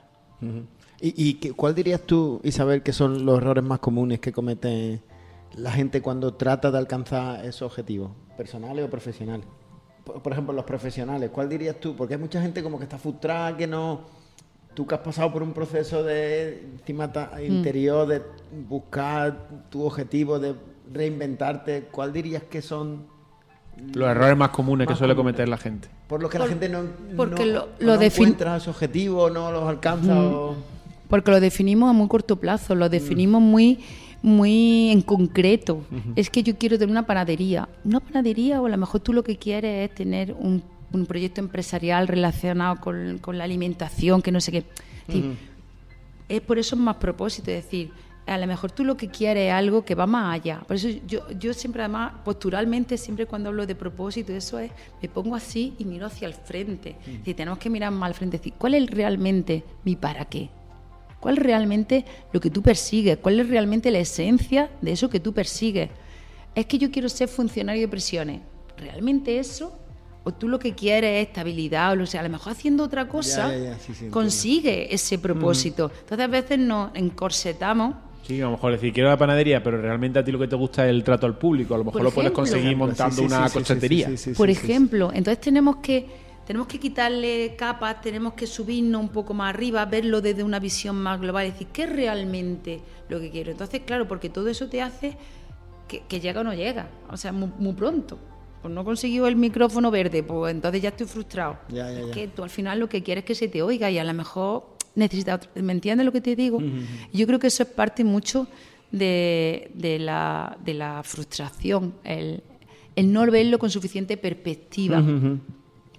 ¿Y cuál dirías tú, Isabel, que son los errores más comunes que comete la gente cuando trata de alcanzar esos objetivos, personales o profesionales? Por ejemplo, los profesionales, ¿cuál dirías tú? Porque hay mucha gente como que está frustrada, que no... Tú que has pasado por un proceso de interior, de buscar tu objetivo, de reinventarte, ¿cuál dirías que son los errores más comunes que suele cometer la gente? Por lo que la gente no encuentra ese objetivo, no los alcanza. Porque lo definimos a muy corto plazo, lo definimos muy en concreto. Es que yo quiero tener una panadería, o a lo mejor tú lo que quieres es tener un proyecto empresarial relacionado con la alimentación, que no sé qué. Es por eso más propósito, es decir, a lo mejor tú lo que quieres es algo que va más allá. Por eso yo siempre, además, posturalmente, siempre cuando hablo de propósito, eso es, me pongo así y miro hacia el frente. Es decir, tenemos que mirar más al frente, es decir, ¿cuál es realmente mi para qué? ¿Cuál es realmente lo que tú persigues? ¿Cuál es realmente la esencia de eso que tú persigues? Es que yo quiero ser funcionario de prisiones. ¿Realmente eso? O tú lo que quieres es estabilidad, o sea, a lo mejor haciendo otra cosa consigue ese propósito. Entonces a veces nos encorsetamos. Sí, a lo mejor decir, quiero la panadería, pero realmente a ti lo que te gusta es el trato al público. A lo mejor lo puedes conseguir montando una cochetería. Por ejemplo, entonces tenemos que tenemos que quitarle capas, tenemos que subirnos un poco más arriba, verlo desde una visión más global, es decir, ¿qué es realmente lo que quiero? Entonces, claro, porque todo eso te hace que llega o no llega, o sea, muy pronto. Pues no he conseguido el micrófono verde, pues entonces ya estoy frustrado. Ya. Es que tú al final lo que quieres es que se te oiga y a lo mejor necesitas otro. ¿Me entiendes lo que te digo? Yo creo que eso es parte mucho de la frustración, el no verlo con suficiente perspectiva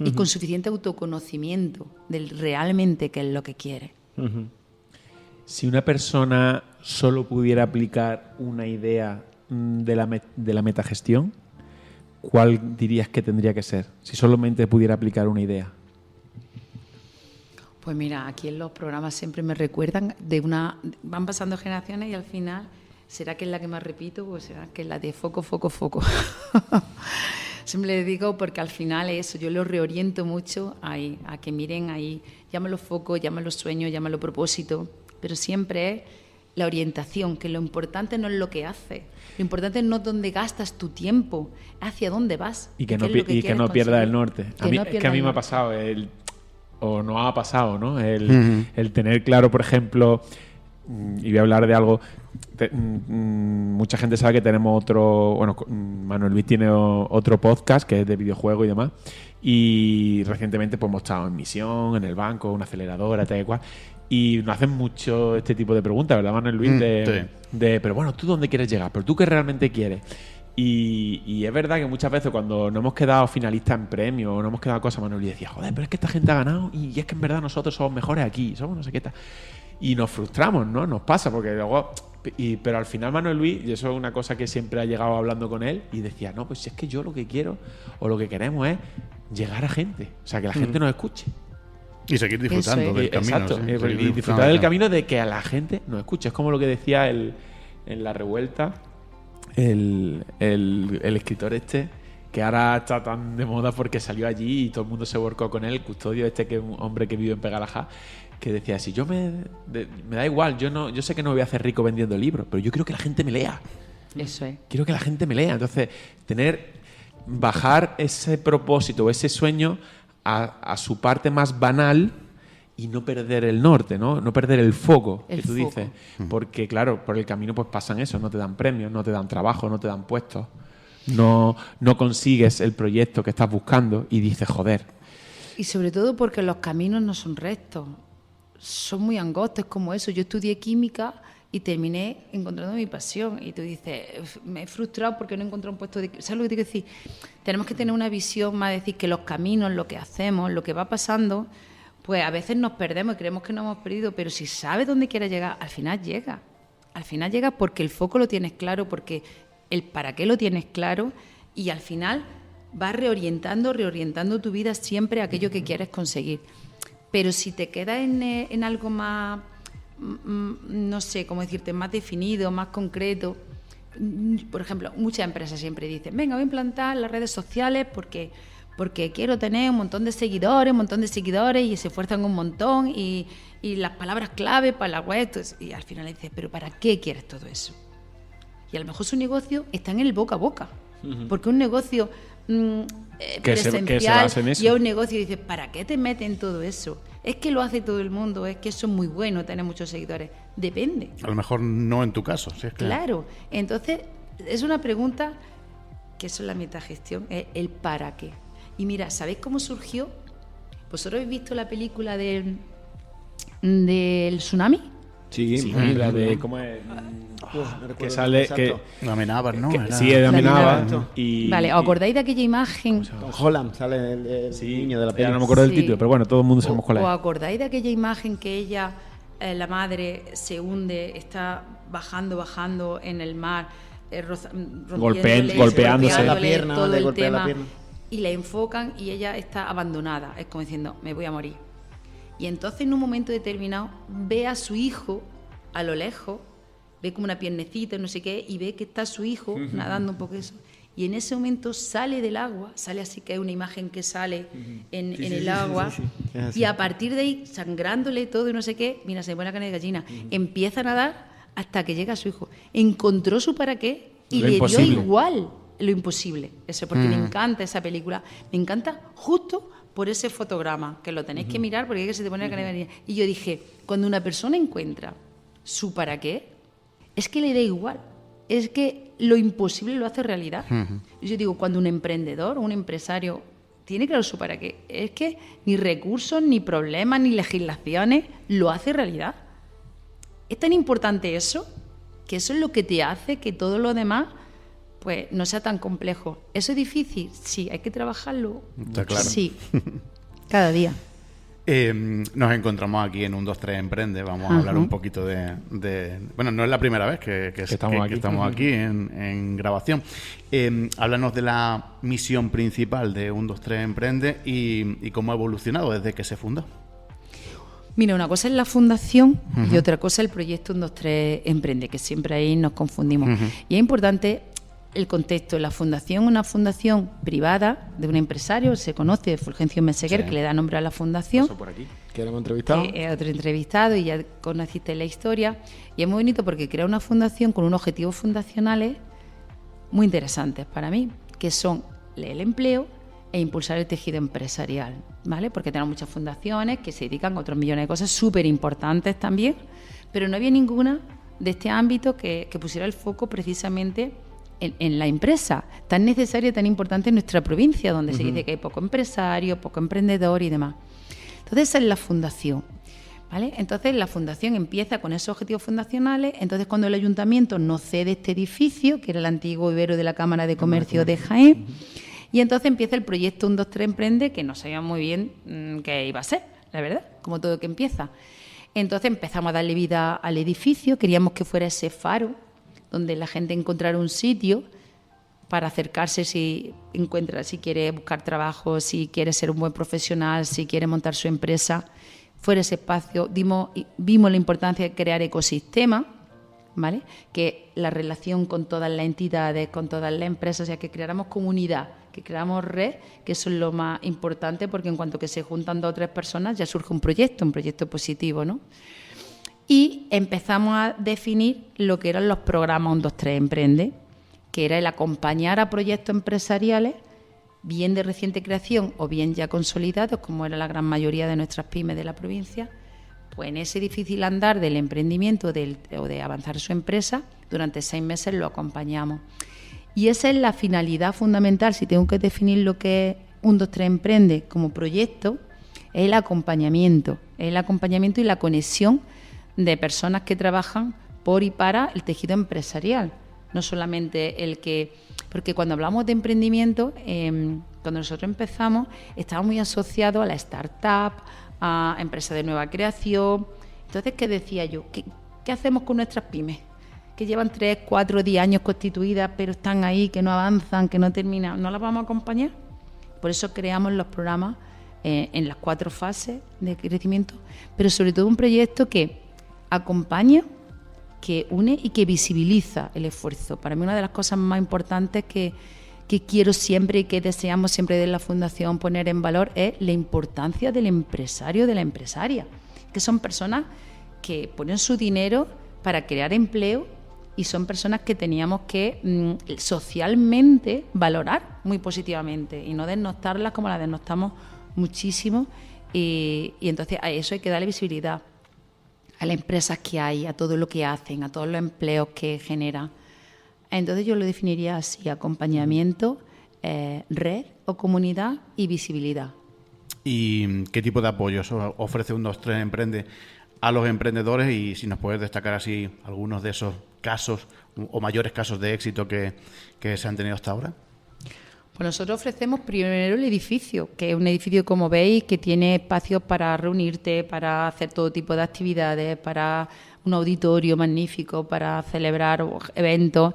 y con suficiente autoconocimiento de realmente qué es lo que quiere. Si una persona solo pudiera aplicar una idea de la metagestión, ¿cuál dirías que tendría que ser? Si solamente pudiera aplicar una idea. Pues mira, aquí en los programas siempre me recuerdan van pasando generaciones y al final, ¿será que es la que más repito? Pues será que es la de foco. Siempre les digo porque al final eso, yo lo reoriento mucho ahí, a que miren ahí, llámalo foco, llámalo sueño, llámalo propósito, pero siempre es la orientación, que lo importante no es lo que haces, lo importante no es dónde gastas tu tiempo, hacia dónde vas. Y que no pierdas el norte. Es que a mí me ha pasado, o no ha pasado, ¿no? El tener claro, por ejemplo, y voy a hablar de algo, mucha gente sabe que tenemos Manuel Luis tiene otro podcast que es de videojuegos y demás, y recientemente pues hemos estado en misión, en el banco, una aceleradora, tal y cual. Y nos hacen mucho este tipo de preguntas, ¿verdad, Manuel Luis? Pero bueno, ¿tú dónde quieres llegar? ¿Pero tú qué realmente quieres? Y es verdad que muchas veces cuando no hemos quedado finalistas en premios o no hemos quedado cosas, Manuel Luis decía, joder, pero es que esta gente ha ganado y es que en verdad nosotros somos mejores aquí, somos no sé qué tal. Y nos frustramos, ¿no? Nos pasa, porque luego... pero al final Manuel Luis, y eso es una cosa que siempre ha llegado hablando con él, y decía, no, pues si es que yo lo que quiero o lo que queremos es llegar a gente, o sea, que la gente nos escuche. Y seguir disfrutando del camino. Exacto, y disfrutar del camino de que a la gente nos escuche. Es como lo que decía en La Revuelta el escritor que ahora está tan de moda porque salió allí y todo el mundo se volcó con él, el Custodio que es un hombre que vive en Pegalajá, que decía, si yo me da igual, yo sé que no me voy a hacer rico vendiendo libros, pero yo quiero que la gente me lea. Eso es. Quiero que la gente me lea. Entonces, bajar ese propósito o ese sueño a su parte más banal y no perder el norte, no perder el foco que tú dices. Porque, claro, por el camino pues pasan eso, no te dan premios, no te dan trabajo, no te dan puestos, no consigues el proyecto que estás buscando y dices, joder. Y sobre todo porque los caminos no son rectos, son muy angostos, como eso. Yo estudié química y terminé encontrando mi pasión. Y tú dices, me he frustrado porque no he encontrado un puesto de... ¿Sabes lo que te quiero decir? Tenemos que tener una visión más, decir que los caminos, lo que hacemos, lo que va pasando, pues a veces nos perdemos y creemos que nos hemos perdido, pero si sabes dónde quieres llegar, al final llega. Al final llegas porque el foco lo tienes claro, porque el para qué lo tienes claro, y al final vas reorientando tu vida siempre a aquello que quieres conseguir. Pero si te quedas en algo más... no sé cómo decirte, más definido, más concreto. Por ejemplo, muchas empresas siempre dicen, venga, voy a implantar las redes sociales porque quiero tener un montón de seguidores, y se esfuerzan un montón y las palabras clave para la web. Entonces, y al final le dices, pero ¿para qué quieres todo eso? Y a lo mejor su negocio está en el boca a boca, porque un negocio presencial que se basa en eso. Y un negocio dice, ¿para qué te metes en todo eso? Es que lo hace todo el mundo, es que eso es muy bueno, tener muchos seguidores. Depende. A lo mejor no en tu caso. Si es que... Claro. Entonces, es una pregunta que eso es la metagestión, es el para qué. Y mira, ¿sabéis cómo surgió? ¿Vosotros habéis visto la película del tsunami? Sí, la de cómo es... que sale... Amenábar, ¿no? Sí, es de Amenábar. Vale, ¿os acordáis de aquella imagen? Con Holland sale el niño de la película. No me acuerdo del título, pero bueno, todo el mundo sabemos cuál es. ¿Os acordáis de aquella imagen que ella, la madre, se hunde, está bajando en el mar, golpeándose la pierna, todo el golpea tema, la pierna? y la enfocan y ella está abandonada, es como diciendo, me voy a morir. Y entonces en un momento determinado ve a su hijo a lo lejos, ve como una piernecita, no sé qué, y ve que está su hijo nadando un poco eso. Y en ese momento sale del agua, sale así, que hay una imagen que sale en el agua, y a partir de ahí, sangrándole todo y no sé qué, mira, se pone la carne de gallina, empieza a nadar hasta que llega a su hijo. Encontró su para qué y le dio igual Lo imposible. Eso, porque me encanta esa película. Me encanta justo por ese fotograma, que lo tenéis que mirar porque es que se te pone la cara. Y yo dije, cuando una persona encuentra su para qué, es que le da igual. Es que lo imposible lo hace realidad. Yo digo, cuando un emprendedor, un empresario tiene claro su para qué, es que ni recursos, ni problemas, ni legislaciones lo hace realidad. Es tan importante eso, que eso es lo que te hace que todo lo demás pues no sea tan complejo. ¿Eso es difícil? Sí, hay que trabajarlo. Está claro. Sí, cada día. Nos encontramos aquí en 1, 2, 3 Emprende. Vamos a hablar un poquito de... Bueno, no es la primera vez que estamos aquí en grabación. Háblanos de la misión principal de 1, 2, 3 Emprende y cómo ha evolucionado desde que se fundó. Mira, una cosa es la fundación y otra cosa es el proyecto 1, 2, 3 Emprende, que siempre ahí nos confundimos. Y es importante el contexto. La fundación, una fundación privada de un empresario, se conoce, de Fulgencio Meseguer, que le da nombre a la fundación. Pasó por aquí. ¿Que lo hemos entrevistado? Otro entrevistado, y ya conociste la historia. Y es muy bonito porque crea una fundación con unos objetivos fundacionales muy interesantes para mí, que son el empleo e impulsar el tejido empresarial, ¿vale? Porque tenemos muchas fundaciones que se dedican a otros millones de cosas súper importantes también, pero no había ninguna de este ámbito que pusiera el foco precisamente en la empresa, tan necesaria y tan importante en nuestra provincia, donde se dice que hay poco empresario, poco emprendedor y demás. Entonces esa es la fundación, ¿vale? Entonces la fundación empieza con esos objetivos fundacionales. Entonces cuando el ayuntamiento nos cede este edificio, que era el antiguo vivero de la Cámara de Comercio de Jaén, y entonces empieza el proyecto 1, 2, 3 Emprende, que no sabíamos muy bien qué iba a ser, la verdad, como todo que empieza. Entonces empezamos a darle vida al edificio, queríamos que fuera ese faro donde la gente encontrara un sitio para acercarse si quiere buscar trabajo, si quiere ser un buen profesional, si quiere montar su empresa, fuera ese espacio. Vimos la importancia de crear ecosistemas, ¿vale? Que la relación con todas las entidades, con todas las empresas, o sea, que creáramos comunidad, que creáramos red, que eso es lo más importante, porque en cuanto que se juntan 2 o 3 personas ya surge un proyecto positivo, ¿no? Y empezamos a definir lo que eran los programas 1, 2, 3 Emprende, que era el acompañar a proyectos empresariales, bien de reciente creación o bien ya consolidados, como era la gran mayoría de nuestras pymes de la provincia, pues en ese difícil andar del emprendimiento o de avanzar su empresa, durante 6 meses lo acompañamos. Y esa es la finalidad fundamental. Si tengo que definir lo que es 1, 2, 3 Emprende como proyecto, es el acompañamiento y la conexión de personas que trabajan por y para el tejido empresarial. No solamente porque cuando hablamos de emprendimiento, cuando nosotros empezamos, estaba muy asociado a la startup, a empresas de nueva creación. Entonces, ¿qué decía yo? ¿Qué hacemos con nuestras pymes? Que llevan 3, 4, 10 años constituidas, pero están ahí, que no avanzan, que no terminan. ¿No las vamos a acompañar? Por eso creamos los programas en las 4 fases de crecimiento, pero sobre todo un proyecto que acompaña, que une y que visibiliza el esfuerzo. Para mí una de las cosas más importantes que quiero siempre y que deseamos siempre de la Fundación poner en valor es la importancia del empresario, de la empresaria, que son personas que ponen su dinero para crear empleo y son personas que teníamos que socialmente valorar muy positivamente y no desnostarlas como las desnostamos muchísimo, y entonces a eso hay que darle visibilidad, a las empresas que hay, a todo lo que hacen, a todos los empleos que generan. Entonces yo lo definiría así: acompañamiento, red o comunidad y visibilidad. ¿Y qué tipo de apoyos ofrece 1, 2, 3 Emprende a los emprendedores? Y si nos puedes destacar así algunos de esos casos o mayores casos de éxito que se han tenido hasta ahora. Pues nosotros ofrecemos primero el edificio, que es un edificio, como veis, que tiene espacios para reunirte, para hacer todo tipo de actividades, para un auditorio magnífico, para celebrar eventos,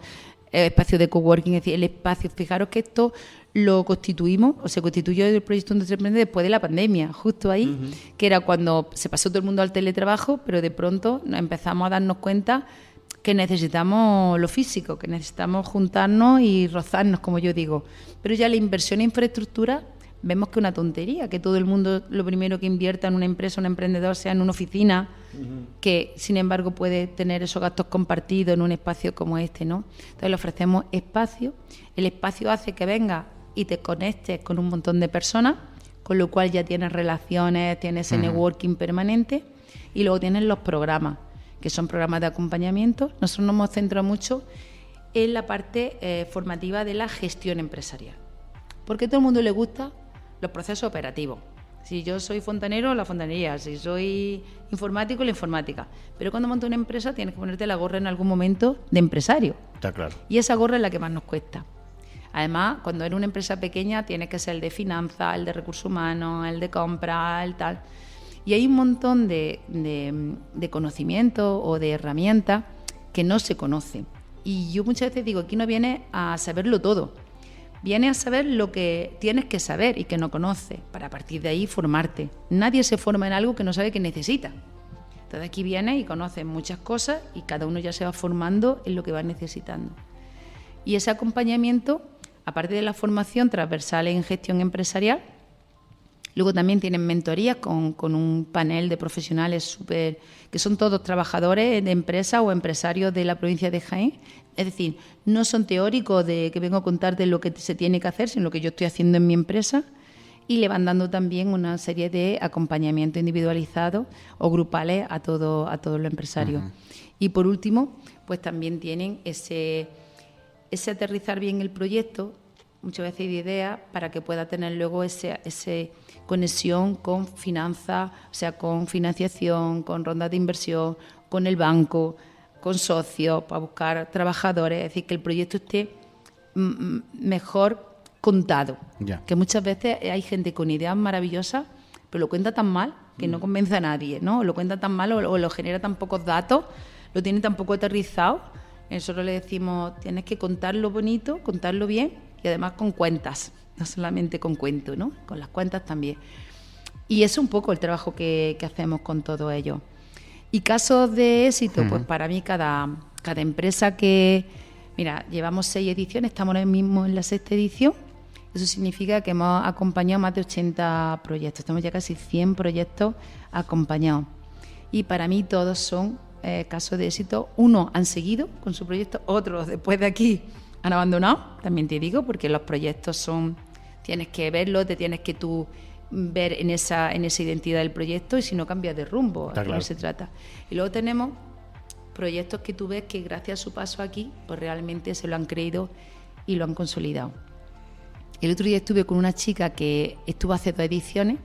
espacios de coworking, es decir, el espacio. Fijaros que esto lo constituimos, o se constituyó el proyecto 1, 2, 3 Emprende después de la pandemia, justo ahí, que era cuando se pasó todo el mundo al teletrabajo, pero de pronto nos empezamos a darnos cuenta que necesitamos lo físico, que necesitamos juntarnos y rozarnos, como yo digo. Pero ya la inversión en infraestructura vemos que es una tontería, que todo el mundo lo primero que invierta en una empresa, un emprendedor, sea en una oficina, que sin embargo puede tener esos gastos compartidos en un espacio como este, ¿no? Entonces le ofrecemos espacio, el espacio hace que vengas y te conectes con un montón de personas, con lo cual ya tienes relaciones, tienes ese networking permanente, y luego tienes los programas, que son programas de acompañamiento. Nosotros nos hemos centrado mucho en la parte formativa de la gestión empresarial, porque a todo el mundo le gusta los procesos operativos. Si yo soy fontanero, la fontanería; si soy informático, la informática. Pero cuando montas una empresa tienes que ponerte la gorra en algún momento de empresario. Está claro. Y esa gorra es la que más nos cuesta. Además, cuando eres una empresa pequeña tienes que ser el de finanzas, el de recursos humanos, el de compras, el tal. Y hay un montón de conocimientos o de herramientas que no se conocen. Y yo muchas veces digo, aquí no vienes a saberlo todo. Vienes a saber lo que tienes que saber y que no conoces, para a partir de ahí formarte. Nadie se forma en algo que no sabe que necesita. Entonces aquí vienes y conoces muchas cosas y cada uno ya se va formando en lo que va necesitando. Y ese acompañamiento, aparte de la formación transversal en gestión empresarial, luego también tienen mentorías con un panel de profesionales que son todos trabajadores de empresas o empresarios de la provincia de Jaén. Es decir, no son teóricos de que vengo a contarte lo que se tiene que hacer, sino lo que yo estoy haciendo en mi empresa, y le van dando también una serie de acompañamientos individualizados o grupales a todos los empresarios. Y por último, pues también tienen ese aterrizar bien el proyecto, muchas veces de ideas, para que pueda tener luego ese conexión con finanzas, o sea, con financiación, con rondas de inversión, con el banco, con socios, para buscar trabajadores. Es decir, que el proyecto esté mejor contado. Ya. Que muchas veces hay gente con ideas maravillosas, pero lo cuenta tan mal que no convence a nadie, ¿no? Lo cuenta tan mal o lo genera tan pocos datos, lo tiene tan poco aterrizado. Nosotros le decimos, tienes que contarlo bonito, contarlo bien, y además con cuentas, no solamente con cuentos, ¿no? Con las cuentas también. Y es un poco el trabajo que hacemos con todo ello. Y casos de éxito, pues para mí cada empresa que... Mira, llevamos 6 ediciones, estamos ahora mismo en la 6ª edición. Eso significa que hemos acompañado más de 80 proyectos. Estamos ya casi 100 proyectos acompañados. Y para mí todos son casos de éxito. Unos han seguido con su proyecto, otros después de aquí han abandonado, también te digo, porque los proyectos son... Tienes que verlo, te tienes que tú ver en esa identidad del proyecto, y si no cambias de rumbo, Está a qué claro. se trata. Y luego tenemos proyectos que tú ves que gracias a su paso aquí, pues realmente se lo han creído y lo han consolidado. El otro día estuve con una chica que estuvo hace 2 ediciones,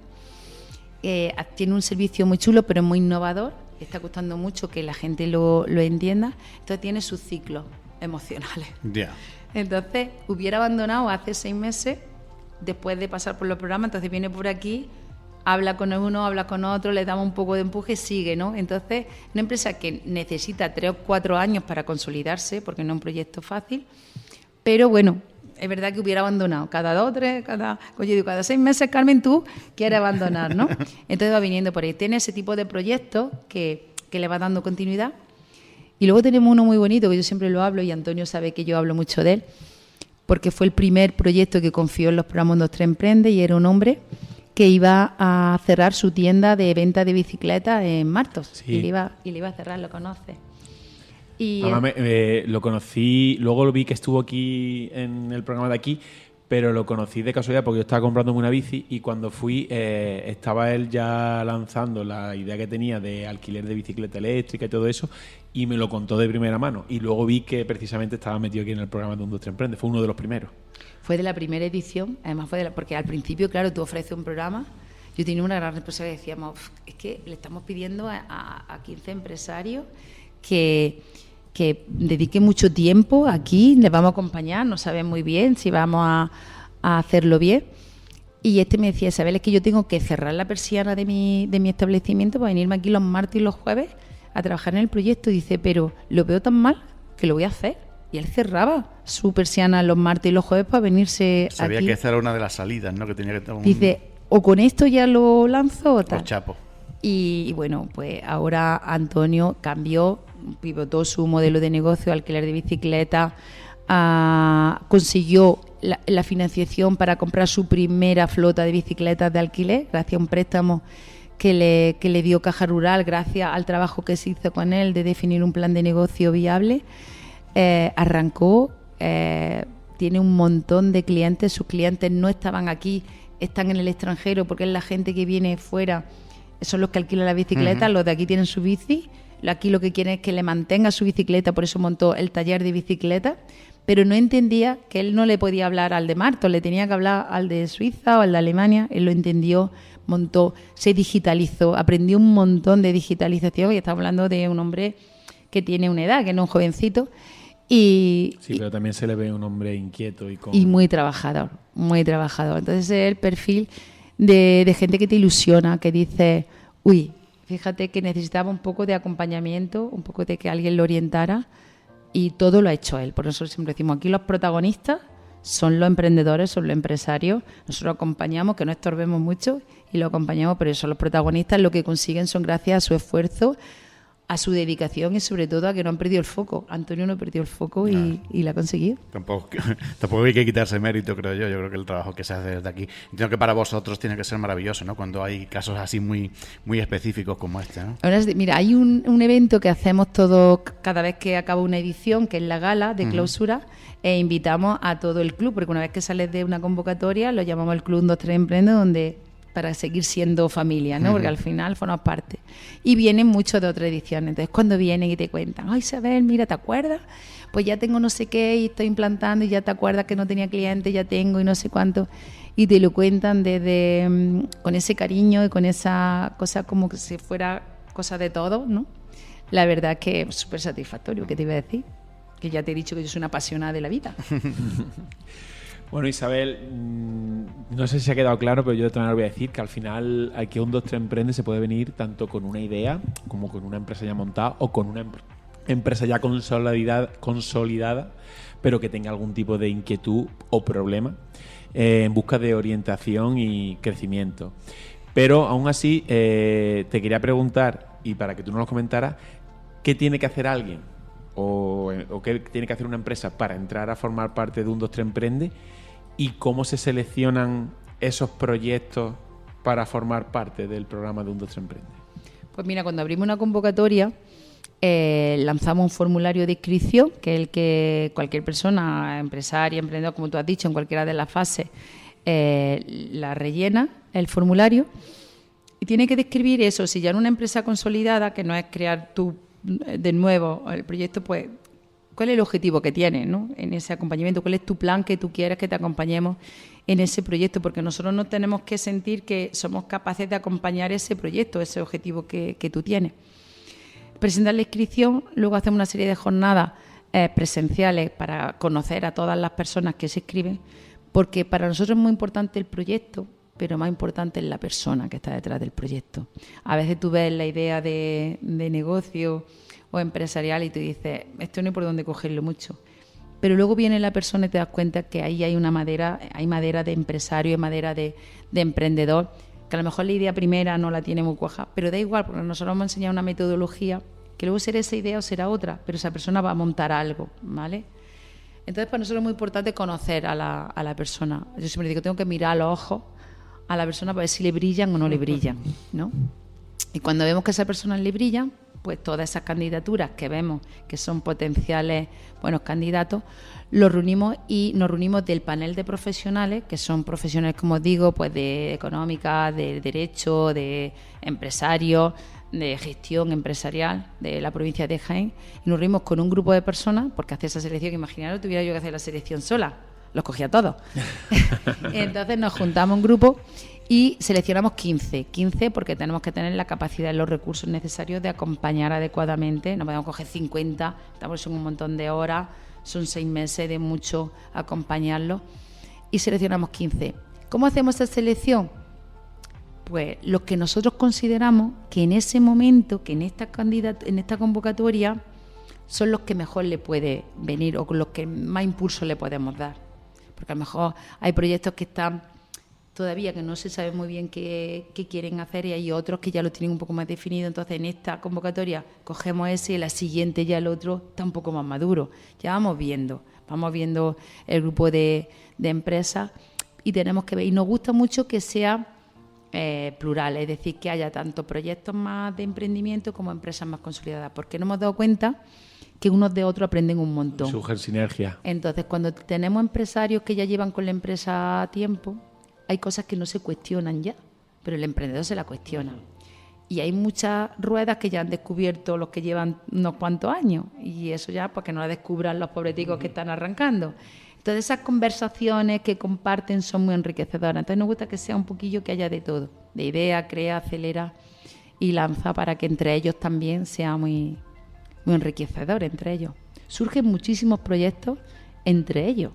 tiene un servicio muy chulo pero muy innovador, está costando mucho que la gente lo entienda, entonces tiene sus ciclos emocionales. Ya. Entonces hubiera abandonado hace 6 meses después de pasar por los programas, entonces viene por aquí, habla con uno, habla con otro, le damos un poco de empuje, sigue, ¿no? Entonces, una empresa que necesita 3 o 4 años para consolidarse, porque no es un proyecto fácil, pero bueno, es verdad que hubiera abandonado cada 2, 3, cada 6 meses, Carmen, tú quieres abandonar, ¿no? Entonces va viniendo por ahí. Tiene ese tipo de proyectos que le va dando continuidad. Y luego tenemos uno muy bonito, que yo siempre lo hablo, y Antonio sabe que yo hablo mucho de él, porque fue el primer proyecto que confió en los programas 1, 2, 3 Emprende, y era un hombre que iba a cerrar su tienda de venta de bicicletas en Martos. Sí. Y le iba a cerrar, ¿lo conoces? Y Además, lo conocí, luego lo vi que estuvo aquí en el programa de aquí, pero lo conocí de casualidad porque yo estaba comprándome una bici, y cuando fui estaba él ya lanzando la idea que tenía de alquiler de bicicleta eléctrica y todo eso, y me lo contó de primera mano. Y luego vi que precisamente estaba metido aquí en el programa de 1, 2, 3 Emprende. Fue uno de los primeros. fue de la primera edición, además porque al principio, claro, tú ofreces un programa. Yo tenía una gran responsabilidad, decíamos, es que le estamos pidiendo a 15 empresarios que dediquen mucho tiempo aquí, les vamos a acompañar, no saben muy bien si vamos a hacerlo bien. Y este me decía, Isabel, es que yo tengo que cerrar la persiana de mi establecimiento para venirme aquí los martes y los jueves a trabajar en el proyecto. Y dice, pero lo veo tan mal que lo voy a hacer. Y él cerraba su persiana los martes y los jueves para venirse Sabía aquí. que esa era una de las salidas, ¿no? Que tenía que tener Dice, o con esto ya lo lanzo o tal. por chapo. Y bueno, pues ahora Antonio cambió, pivotó su modelo de negocio, alquiler de bicicleta, consiguió la financiación para comprar su primera flota de bicicletas de alquiler, gracias a un préstamo que le dio Caja Rural, gracias al trabajo que se hizo con él de definir un plan de negocio viable. Arrancó, tiene un montón de clientes, sus clientes no estaban aquí, están en el extranjero, porque es la gente que viene fuera, son los que alquilan la bicicleta, los de aquí tienen su bici, aquí lo que quieren es que le mantenga su bicicleta, por eso montó el taller de bicicleta, pero no entendía que él no le podía hablar al de Martos, le tenía que hablar al de Suiza o al de Alemania. Él lo entendió, montó, se digitalizó, aprendió un montón de digitalización, y estamos hablando de un hombre que tiene una edad, que no es un jovencito. Sí, pero también se le ve un hombre inquieto y muy trabajador, muy trabajador. Entonces es el perfil de gente que te ilusiona, que dice, uy, fíjate que necesitaba un poco de acompañamiento, un poco de que alguien lo orientara, y todo lo ha hecho él. Por eso siempre decimos, aquí los protagonistas son los emprendedores, son los empresarios. Nosotros acompañamos, que no estorbemos mucho, y lo acompañamos, pero son los protagonistas. Lo que consiguen son gracias a su esfuerzo, a su dedicación y sobre todo a que no han perdido el foco. Antonio no perdió el foco y lo ha conseguido. Tampoco hay que quitarse mérito, creo yo. Yo creo que el trabajo que se hace desde aquí, entiendo que para vosotros tiene que ser maravilloso, ¿no? Cuando hay casos así muy, muy específicos como este, ¿no? Ahora, mira, hay un evento que hacemos todo cada vez que acaba una edición, que es la gala de clausura, e invitamos a todo el club, porque una vez que sales de una convocatoria lo llamamos el Club 1, 2, 3 Emprende, donde para seguir siendo familia, ¿no? Porque al final formas parte. Y vienen muchos de otras ediciones. Entonces, cuando vienen y te cuentan, ay, Isabel, mira, ¿te acuerdas? Pues ya tengo no sé qué y estoy implantando, y ya te acuerdas que no tenía clientes, ya tengo y no sé cuánto. Y te lo cuentan desde con ese cariño y con esa cosa como que si fuera cosa de todo, ¿no? La verdad que es súper satisfactorio. ¿Qué te iba a decir? Que ya te he dicho que yo soy una apasionada de la vida. Bueno, Isabel, no sé si se ha quedado claro, pero yo también lo voy a decir, que al final aquí a un 2, 3 Emprende se puede venir tanto con una idea como con una empresa ya montada o con una empresa ya consolidada, pero que tenga algún tipo de inquietud o problema en busca de orientación y crecimiento. Pero aún así te quería preguntar, y para que tú nos lo comentaras, ¿qué tiene que hacer alguien o qué tiene que hacer una empresa para entrar a formar parte de un 2, 3 Emprende? ¿Y cómo se seleccionan esos proyectos para formar parte del programa de un 2, 3 Emprende? Pues mira, cuando abrimos una convocatoria, lanzamos un formulario de inscripción, que es el que cualquier persona, empresaria, emprendedor, como tú has dicho, en cualquiera de las fases, la rellena, el formulario, y tiene que describir eso. Si ya en una empresa consolidada, que no es crear tú de nuevo el proyecto, pues cuál es el objetivo que tienes, ¿no? En ese acompañamiento, cuál es tu plan que tú quieres que te acompañemos en ese proyecto, porque nosotros no tenemos que sentir que somos capaces de acompañar ese proyecto, ese objetivo que tú tienes. Presentar la inscripción, luego hacemos una serie de jornadas presenciales para conocer a todas las personas que se inscriben, porque para nosotros es muy importante el proyecto, pero más importante es la persona que está detrás del proyecto. A veces tú ves la idea de negocio o empresarial y tú dices, esto no hay por dónde cogerlo mucho. Pero luego viene la persona y te das cuenta que ahí hay madera de empresario, hay madera de emprendedor, que a lo mejor la idea primera no la tiene muy cuaja, pero da igual, porque nosotros hemos enseñado una metodología que luego será esa idea o será otra, pero esa persona va a montar algo, ¿vale? Entonces para nosotros es muy importante conocer a la persona. Yo siempre digo, tengo que mirar a los ojos a la persona para ver si le brillan o no le brillan, ¿no? Y cuando vemos que a esa persona le brillan, pues todas esas candidaturas que vemos que son potenciales buenos candidatos, los reunimos y nos reunimos del panel de profesionales, que son profesionales, como os digo, pues de económica, de derecho, de empresarios, de gestión empresarial de la provincia de Jaén, y nos reunimos con un grupo de personas, porque hace esa selección, imaginaros, tuviera yo que hacer la selección sola, los cogía todos. Entonces nos juntamos un grupo y seleccionamos 15 porque tenemos que tener la capacidad y los recursos necesarios de acompañar adecuadamente. No podemos coger 50, estamos en un montón de horas, son 6 meses de mucho acompañarlos, y seleccionamos 15. ¿Cómo hacemos esa selección? Pues los que nosotros consideramos que en ese momento, que en esta convocatoria, son los que mejor le puede venir o con los que más impulso le podemos dar. Porque a lo mejor hay proyectos que están todavía que no se sabe muy bien qué quieren hacer, y hay otros que ya lo tienen un poco más definido. Entonces en esta convocatoria cogemos ese y en la siguiente ya el otro está un poco más maduro. Ya vamos viendo vamos viendo el grupo de empresas y tenemos que ver. Y nos gusta mucho que sea plural, es decir, que haya tanto proyectos más de emprendimiento como empresas más consolidadas, porque nos hemos dado cuenta que unos de otros aprenden un montón. Surge sinergia. Entonces, cuando tenemos empresarios que ya llevan con la empresa tiempo, hay cosas que no se cuestionan ya, pero el emprendedor se la cuestiona. Y hay muchas ruedas que ya han descubierto los que llevan unos cuantos años, y eso ya para que no la descubran los pobreticos que están arrancando. Entonces, esas conversaciones que comparten son muy enriquecedoras. Entonces, nos gusta que sea un poquillo que haya de todo, de idea, crea, acelera y lanza, para que entre ellos también sea muy, muy enriquecedor entre ellos. Surgen muchísimos proyectos entre ellos.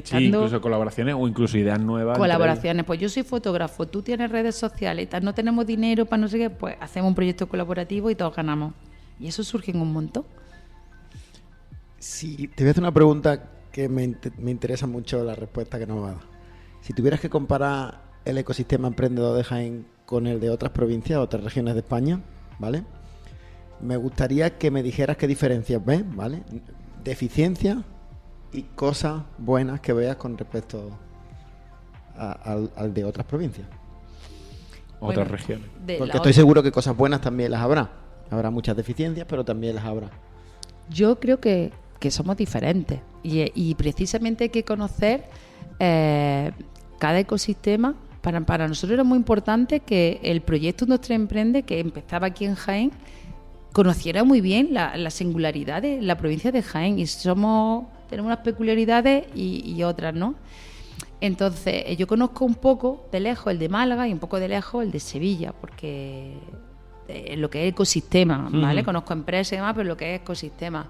Sí, incluso colaboraciones o incluso ideas nuevas. Colaboraciones, pues yo soy fotógrafo, tú tienes redes sociales, tal, no tenemos dinero para no sé qué, pues hacemos un proyecto colaborativo y todos ganamos. Y eso surge en un montón. Sí, te voy a hacer una pregunta que me interesa mucho la respuesta que nos va a dar. Si tuvieras que comparar el ecosistema emprendedor de Jaén con el de otras provincias, otras regiones de España, ¿vale? Me gustaría que me dijeras qué diferencias ves, ¿vale? Deficiencias y cosas buenas que veas con respecto al de otras provincias. Otras regiones. Porque estoy seguro que cosas buenas también las habrá. Habrá muchas deficiencias, pero también las habrá. Yo creo que somos diferentes y precisamente hay que conocer cada ecosistema. Para nosotros era muy importante que el proyecto Industria Emprende, que empezaba aquí en Jaén, conociera muy bien la singularidad de la provincia de Jaén, y tenemos unas peculiaridades y otras, ¿no? Entonces, yo conozco un poco de lejos el de Málaga y un poco de lejos el de Sevilla, porque lo que es ecosistema, ¿vale? Conozco empresas y demás, pero lo que es ecosistema.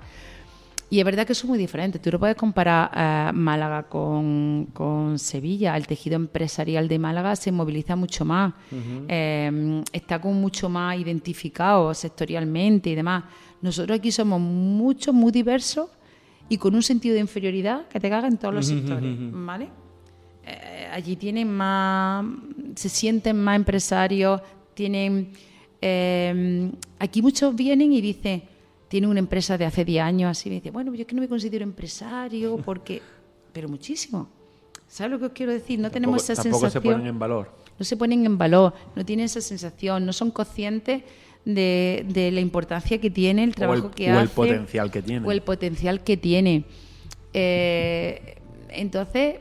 Y es verdad que son muy diferentes. Tú no puedes comparar Málaga con Sevilla. El tejido empresarial de Málaga se moviliza mucho más. Está como mucho más identificado sectorialmente y demás. Nosotros aquí somos muy diversos y con un sentido de inferioridad que te caga en todos los sectores, ¿vale? Allí tienen más, se sienten más empresarios, tienen... aquí muchos vienen y dicen... Tiene una empresa de hace 10 años así, me dice, bueno, yo es que no me considero empresario porque... Pero muchísimo. ¿Sabes lo que os quiero decir? No tenemos esa sensación. Tampoco se ponen en valor. No se ponen en valor, no tienen esa sensación, no son conscientes de la importancia que tiene el trabajo que hace. O el potencial que tiene. O el potencial que tiene. Entonces,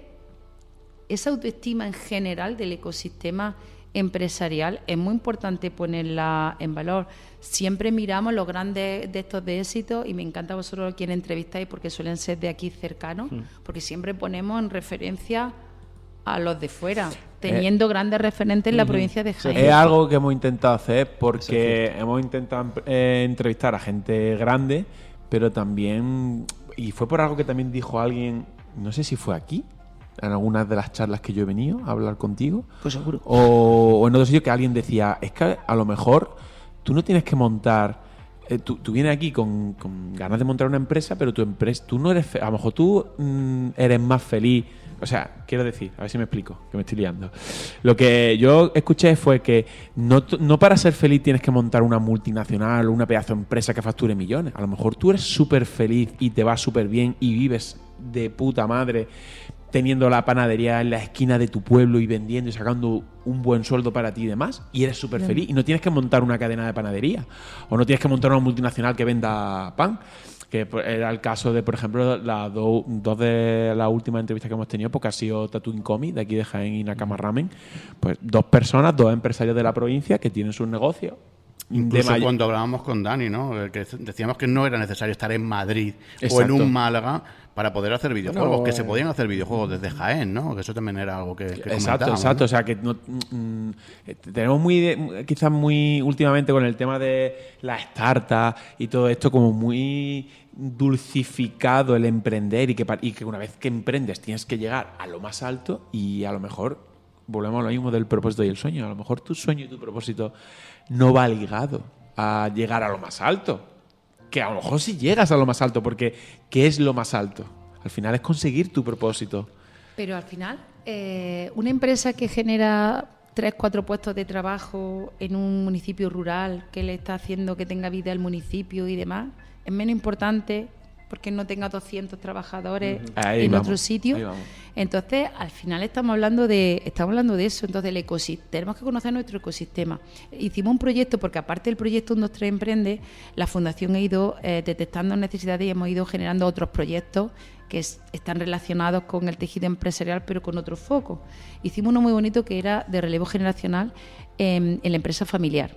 esa autoestima en general del ecosistema empresarial es muy importante ponerla en valor. Siempre miramos los grandes de estos de éxito y me encanta vosotros quienes entrevistáis porque suelen ser de aquí cercanos, porque siempre ponemos en referencia a los de fuera, teniendo grandes referentes en la provincia de Jaén. Es algo que hemos intentado hacer porque hemos intentado entrevistar a gente grande, pero también, y fue por algo que también dijo alguien, no sé si fue aquí, en algunas de las charlas que yo he venido a hablar contigo. Pues seguro. O en otro sitio que alguien decía, es que a lo mejor tú no tienes que montar... Tú vienes aquí con ganas de montar una empresa, pero tu empresa, tú no eres... A lo mejor tú eres más feliz. O sea, quiero decir, a ver si me explico, que me estoy liando. Lo que yo escuché fue que no para ser feliz tienes que montar una multinacional o una pedazo de empresa que facture millones. A lo mejor tú eres súper feliz y te va súper bien y vives de puta madre teniendo la panadería en la esquina de tu pueblo y vendiendo y sacando un buen sueldo para ti y demás, y eres súper feliz. Y no tienes que montar una cadena de panadería o no tienes que montar una multinacional que venda pan, que era el caso de, por ejemplo, las dos de las últimas entrevistas que hemos tenido, porque ha sido Tattoo Comi, de aquí de Jaén, y Nakama Ramen, pues dos empresarios de la provincia que tienen sus negocios. Incluso cuando hablábamos con Dani, ¿no? Que decíamos que no era necesario estar en Madrid o en un Málaga para poder hacer videojuegos, que se podían hacer videojuegos desde Jaén, ¿no? Que eso también era algo que comentábamos. Exacto. O sea, que tenemos quizás muy últimamente con el tema de las startups y todo esto como muy dulcificado el emprender y que una vez que emprendes tienes que llegar a lo más alto y a lo mejor volvemos a lo mismo del propósito y el sueño. A lo mejor tu sueño y tu propósito no va ligado a llegar a lo más alto. Que a lo mejor sí llegas a lo más alto, porque ¿qué es lo más alto? Al final es conseguir tu propósito. Pero al final, una empresa que genera 3-4 puestos de trabajo en un municipio rural, que le está haciendo que tenga vida el municipio y demás, es menos importante porque no tenga 200 trabajadores Ahí en vamos, otro sitio. ahí vamos. Entonces, al final estamos hablando de eso. Entonces, el ecosistema, tenemos que conocer nuestro ecosistema. Hicimos un proyecto, porque aparte del proyecto 1, 2, 3 Emprende, la Fundación ha ido detectando necesidades y hemos ido generando otros proyectos que están relacionados con el tejido empresarial, pero con otro foco. Hicimos uno muy bonito que era de relevo generacional en la empresa familiar.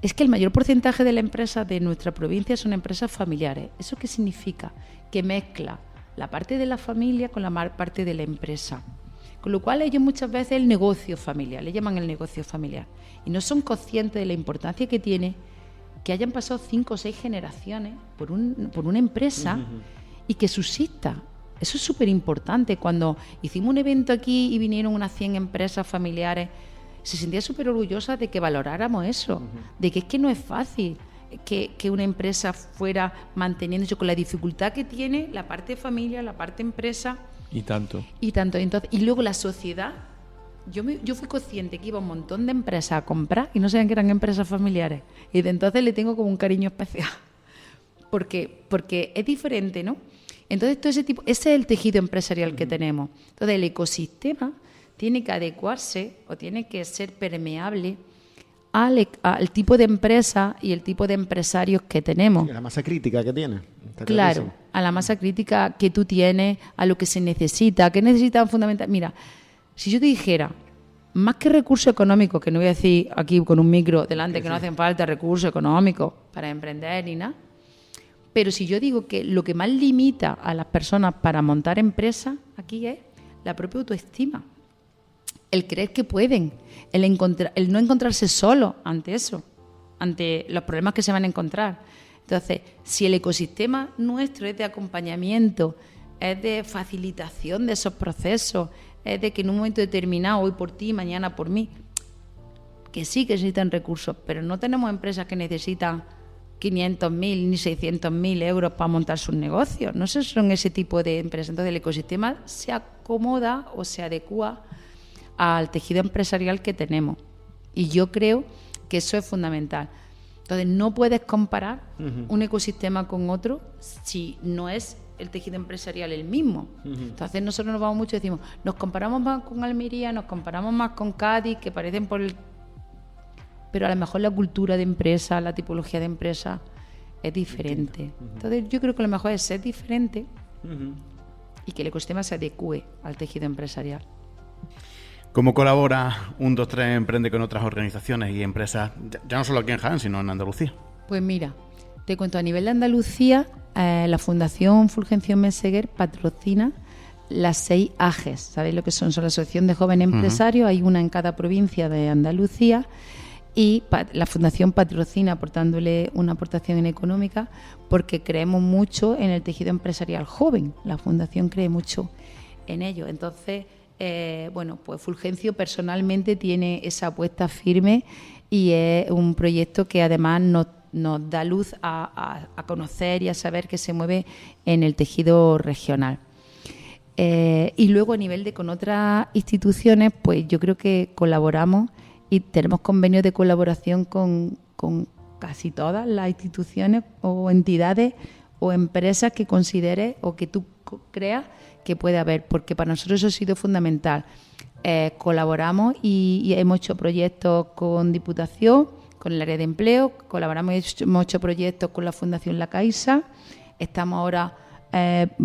Es que el mayor porcentaje de las empresas de nuestra provincia son empresas familiares. ¿Eso qué significa? Que mezcla la parte de la familia con la parte de la empresa. Con lo cual ellos muchas veces el negocio familiar, le llaman el negocio familiar. Y no son conscientes de la importancia que tiene que hayan pasado 5 o 6 generaciones por una empresa y que subsista. Eso es súper importante. Cuando hicimos un evento aquí y vinieron unas 100 empresas familiares, se sentía súper orgullosa de que valoráramos eso, de que es que no es fácil que una empresa fuera manteniéndose con la dificultad que tiene la parte de familia, la parte empresa. Y tanto. Entonces, y luego la sociedad. Yo fui consciente que iba un montón de empresas a comprar y no sabían que eran empresas familiares. Y de entonces le tengo como un cariño especial. Porque es diferente, ¿no? Entonces, todo ese es el tejido empresarial que tenemos. Entonces, el ecosistema tiene que adecuarse o tiene que ser permeable al tipo de empresa y el tipo de empresarios que tenemos. Sí, la masa crítica que tiene. Claro, a la masa crítica que tú tienes, a lo que se necesita. ¿Qué necesitan fundamental? Mira, si yo te dijera, más que recursos económicos, que no voy a decir aquí con un micro delante que no hacen falta recursos económicos para emprender ni nada, pero si yo digo que lo que más limita a las personas para montar empresas aquí es la propia autoestima. El creer que pueden, el no encontrarse solo ante eso, ante los problemas que se van a encontrar. Entonces, si el ecosistema nuestro es de acompañamiento, es de facilitación de esos procesos, es de que en un momento determinado, hoy por ti, mañana por mí, que sí que necesitan recursos, pero no tenemos empresas que necesitan 500.000 ni 600.000 euros para montar sus negocios. No son ese tipo de empresas. Entonces, el ecosistema se acomoda o se adecua al tejido empresarial que tenemos. Y yo creo que eso es fundamental. Entonces, no puedes comparar un ecosistema con otro si no es el tejido empresarial el mismo. Entonces, nosotros nos vamos mucho y decimos, nos comparamos más con Almería, nos comparamos más con Cádiz, que parecen por el... Pero a lo mejor la cultura de empresa, la tipología de empresa es diferente. Entonces, yo creo que lo mejor es ser diferente y que el ecosistema se adecue al tejido empresarial. ¿Cómo colabora 1, 2, 3 Emprende con otras organizaciones y empresas, ya no solo aquí en Jaén, sino en Andalucía? Pues mira, te cuento, a nivel de Andalucía, la Fundación Fulgencio Meseguer patrocina las 6 AGES. ¿Sabéis lo que son? Son la Asociación de Jóvenes Empresarios, hay una en cada provincia de Andalucía, y la Fundación patrocina aportándole una aportación económica porque creemos mucho en el tejido empresarial joven. La Fundación cree mucho en ello. Entonces, pues Fulgencio personalmente tiene esa apuesta firme y es un proyecto que además nos da luz a conocer y a saber que se mueve en el tejido regional. Y luego a nivel de con otras instituciones, pues yo creo que colaboramos y tenemos convenios de colaboración con casi todas las instituciones o entidades o empresas que consideres o que tú creas que puede haber, porque para nosotros eso ha sido fundamental. Colaboramos y hemos hecho proyectos con Diputación, con el área de empleo, colaboramos y hemos hecho proyectos con la Fundación La Caixa, estamos ahora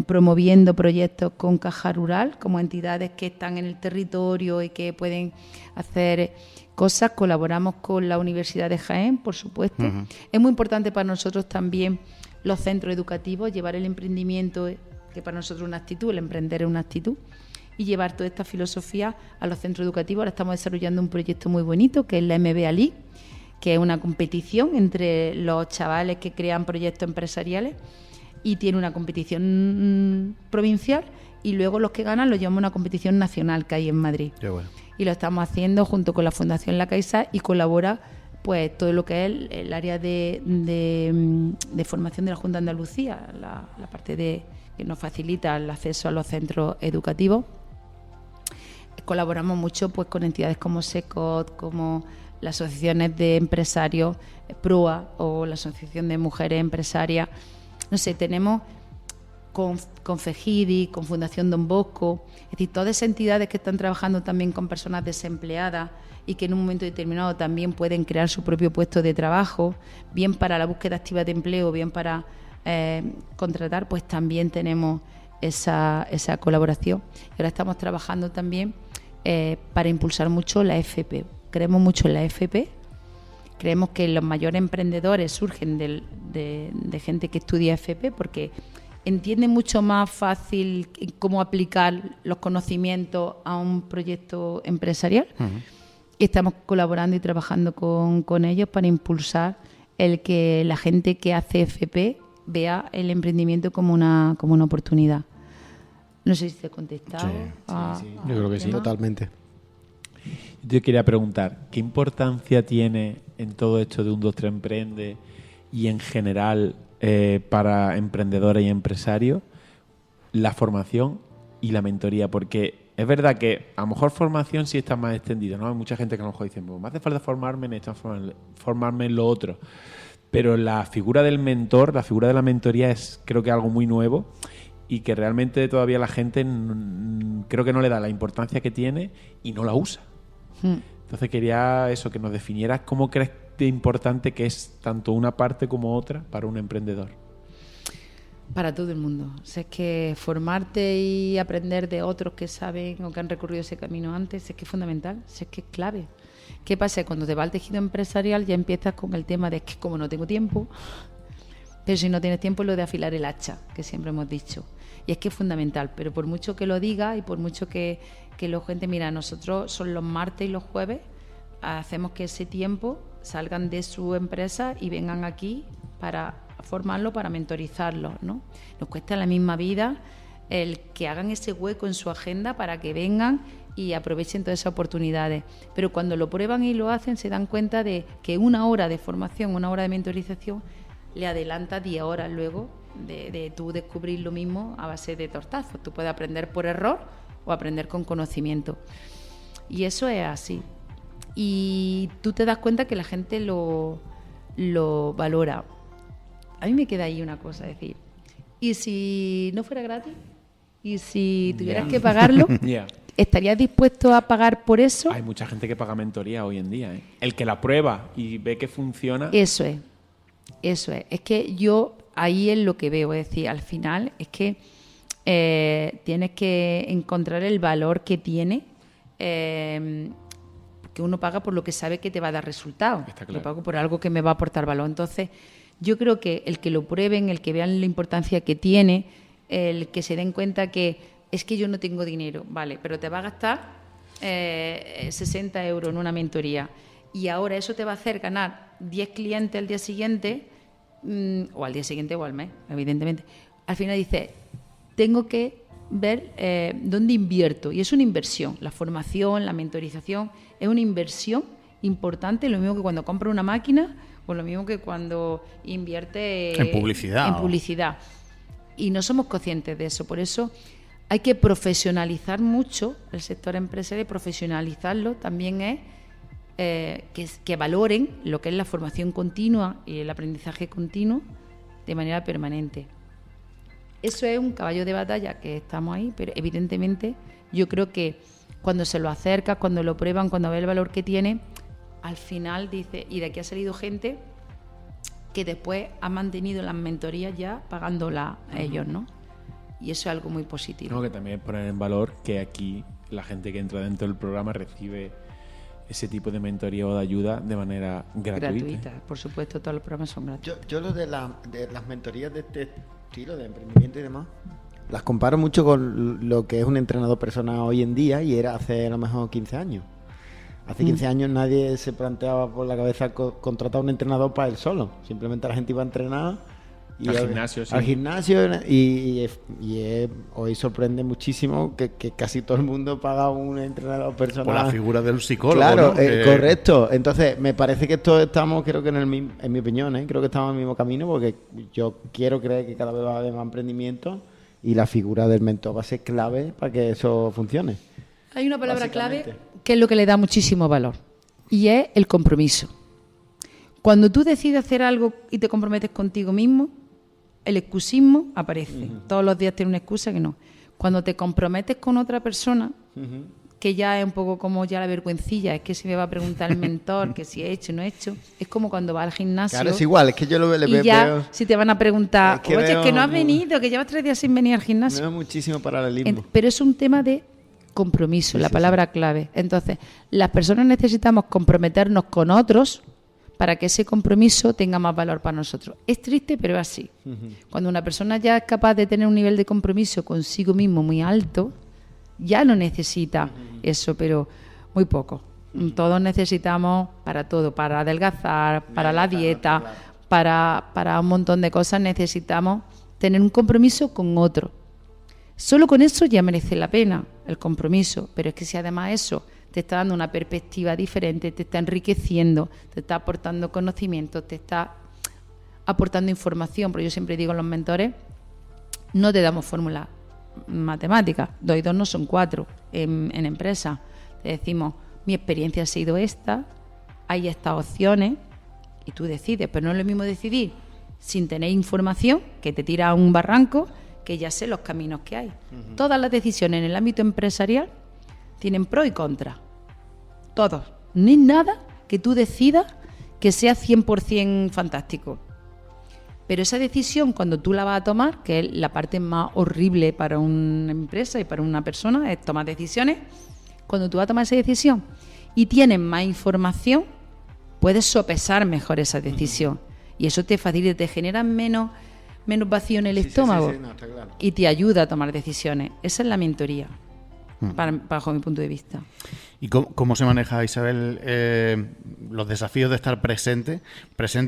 promoviendo proyectos con Caja Rural, como entidades que están en el territorio y que pueden hacer cosas. Colaboramos con la Universidad de Jaén, por supuesto. Es muy importante para nosotros también los centros educativos, llevar el emprendimiento, que para nosotros es una actitud, el emprender es una actitud, y llevar toda esta filosofía a los centros educativos. Ahora estamos desarrollando un proyecto muy bonito, que es la MBA League, que es una competición entre los chavales que crean proyectos empresariales, y tiene una competición provincial, y luego los que ganan los llevamos a una competición nacional que hay en Madrid. Qué bueno. Y lo estamos haciendo junto con la Fundación La Caixa, y colabora pues todo lo que es el área de formación de la Junta de Andalucía, la parte que nos facilita el acceso a los centros educativos. Colaboramos mucho pues con entidades como SECOT, como las asociaciones de empresarios PROA o la Asociación de Mujeres Empresarias. No sé, tenemos con FEGIDI, con Fundación Don Bosco, es decir, todas esas entidades que están trabajando también con personas desempleadas y que en un momento determinado también pueden crear su propio puesto de trabajo, bien para la búsqueda activa de empleo, bien para contratar, pues también tenemos esa colaboración. Y ahora estamos trabajando también para impulsar mucho la FP. Creemos mucho en la FP, creemos que los mayores emprendedores surgen de gente que estudia FP porque entiende mucho más fácil cómo aplicar los conocimientos a un proyecto empresarial. Uh-huh. Y estamos colaborando y trabajando con ellos para impulsar el que la gente que hace FP vea el emprendimiento como una oportunidad. No sé si te he contestado. Sí. Yo creo que sí, totalmente. Yo quería preguntar, ¿qué importancia tiene en todo esto de 1, 2, 3 Emprende y en general para emprendedores y empresarios la formación y la mentoría? Porque es verdad que a lo mejor formación sí está más extendida, ¿no? Hay mucha gente que a lo mejor dice, me hace falta formarme en esto, formarme en lo otro. Pero la figura del mentor, la figura de la mentoría es creo que algo muy nuevo y que realmente todavía la gente creo que no le da la importancia que tiene y no la usa. Entonces quería eso, que nos definieras cómo crees de importante que es tanto una parte como otra para un emprendedor. Para todo el mundo. O sea, es que formarte y aprender de otros que saben o que han recorrido ese camino antes es que es fundamental, es que es clave. ¿Qué pasa? Cuando te va al tejido empresarial ya empiezas con el tema de que como no tengo tiempo, pero si no tienes tiempo lo de afilar el hacha, que siempre hemos dicho. Y es que es fundamental, pero por mucho que lo diga y por mucho que la gente, mira, nosotros son los martes y los jueves, hacemos que ese tiempo salgan de su empresa y vengan aquí para formarlo, para mentorizarlo, ¿no? Nos cuesta la misma vida el que hagan ese hueco en su agenda para que vengan y aprovechen todas esas oportunidades. Pero cuando lo prueban y lo hacen, se dan cuenta de que 1 hora de formación, 1 hora de mentorización, le adelanta 10 horas luego de tú descubrir lo mismo a base de tortazos. Tú puedes aprender por error o aprender con conocimiento. Y eso es así. Y tú te das cuenta que la gente lo valora. A mí me queda ahí una cosa, es decir, ¿y si no fuera gratis? ¿Y si tuvieras que pagarlo? ¿Estarías dispuesto a pagar por eso? Hay mucha gente que paga mentoría hoy en día, ¿eh? El que la prueba y ve que funciona. Eso es. Es que yo ahí es lo que veo, es decir, al final es que tienes que encontrar el valor que tiene, que uno paga por lo que sabe que te va a dar resultado. Está claro. Yo pago por algo que me va a aportar valor. Entonces, yo creo que el que lo prueben, el que vean la importancia que tiene, el que se den cuenta que es que yo no tengo dinero, vale, pero te va a gastar 60 euros en una mentoría y ahora eso te va a hacer ganar 10 clientes al día siguiente, o al día siguiente o al mes, evidentemente. Al final dices, tengo que ver dónde invierto, y es una inversión. La formación, la mentorización es una inversión importante, lo mismo que cuando compras una máquina o lo mismo que cuando invierte en publicidad. Y no somos conscientes de eso. Por eso hay que profesionalizar mucho el sector empresarial, y profesionalizarlo también es que valoren lo que es la formación continua y el aprendizaje continuo de manera permanente. Eso es un caballo de batalla que estamos ahí, pero evidentemente yo creo que cuando se lo acercas, cuando lo prueban, cuando ve el valor que tiene, al final dice, y de aquí ha salido gente que después ha mantenido las mentorías ya pagándolas a ellos, ¿no? Y eso es algo muy positivo. No, que también poner en valor que aquí la gente que entra dentro del programa recibe ese tipo de mentoría o de ayuda de manera gratuita. Por supuesto, todos los programas son gratuitos. Yo lo de las mentorías de este estilo de emprendimiento y demás, las comparo mucho con lo que es un entrenador personal hoy en día y era hace a lo mejor 15 años. Hace 15 años nadie se planteaba por la cabeza contratar a un entrenador para él solo. Simplemente la gente iba a entrenar y al gimnasio y hoy sorprende muchísimo que casi todo el mundo paga un entrenador personal. Por la figura del psicólogo. Claro, ¿no? Correcto. Entonces, me parece que todos estamos, creo que en mi opinión, creo que estamos en el mismo camino, porque yo quiero creer que cada vez va a haber más emprendimiento y la figura del mentor va a ser clave para que eso funcione. Hay una palabra clave que es lo que le da muchísimo valor, y es el compromiso. Cuando tú decides hacer algo y te comprometes contigo mismo, el excusismo aparece. Todos los días tiene una excusa que no. Cuando te comprometes con otra persona, que ya es un poco como ya la vergüencilla, es que si me va a preguntar el mentor que si he hecho o no he hecho, es como cuando vas al gimnasio. Claro, es igual, es que yo lo y veo. ya si te van a preguntar, Es que oye, es que no has veo- venido, que llevas 3 días sin venir al gimnasio. Veo muchísimo paralelismo. Pero es un tema de compromiso, la palabra clave. Entonces, las personas necesitamos comprometernos con otros para que ese compromiso tenga más valor para nosotros. Es triste, pero es así. Cuando una persona ya es capaz de tener un nivel de compromiso consigo mismo muy alto, ya no necesita eso, pero muy poco. Todos necesitamos para todo, para adelgazar, para la dieta, para un montón de cosas necesitamos tener un compromiso con otro. Solo con eso ya merece la pena el compromiso, pero es que si además eso te está dando una perspectiva diferente, te está enriqueciendo, te está aportando conocimiento, te está aportando información, porque yo siempre digo a los mentores, no te damos fórmulas matemáticas, 2 y 2 no son 4 en empresa. Te decimos, mi experiencia ha sido esta, hay estas opciones y tú decides, pero no es lo mismo decidir sin tener información, que te tira a un barranco, que ya sé los caminos que hay. Todas las decisiones en el ámbito empresarial tienen pros y contras. Todos. No hay nada que tú decidas que sea 100% fantástico. Pero esa decisión, cuando tú la vas a tomar, que es la parte más horrible para una empresa y para una persona, es tomar decisiones. Cuando tú vas a tomar esa decisión y tienes más información, puedes sopesar mejor esa decisión. Y eso te facilita, te genera menos vacío en el estómago. Sí, no, está claro. Y te ayuda a tomar decisiones. Esa es la mentoría, bajo mi punto de vista. ¿Y cómo se maneja, Isabel, los desafíos de estar presente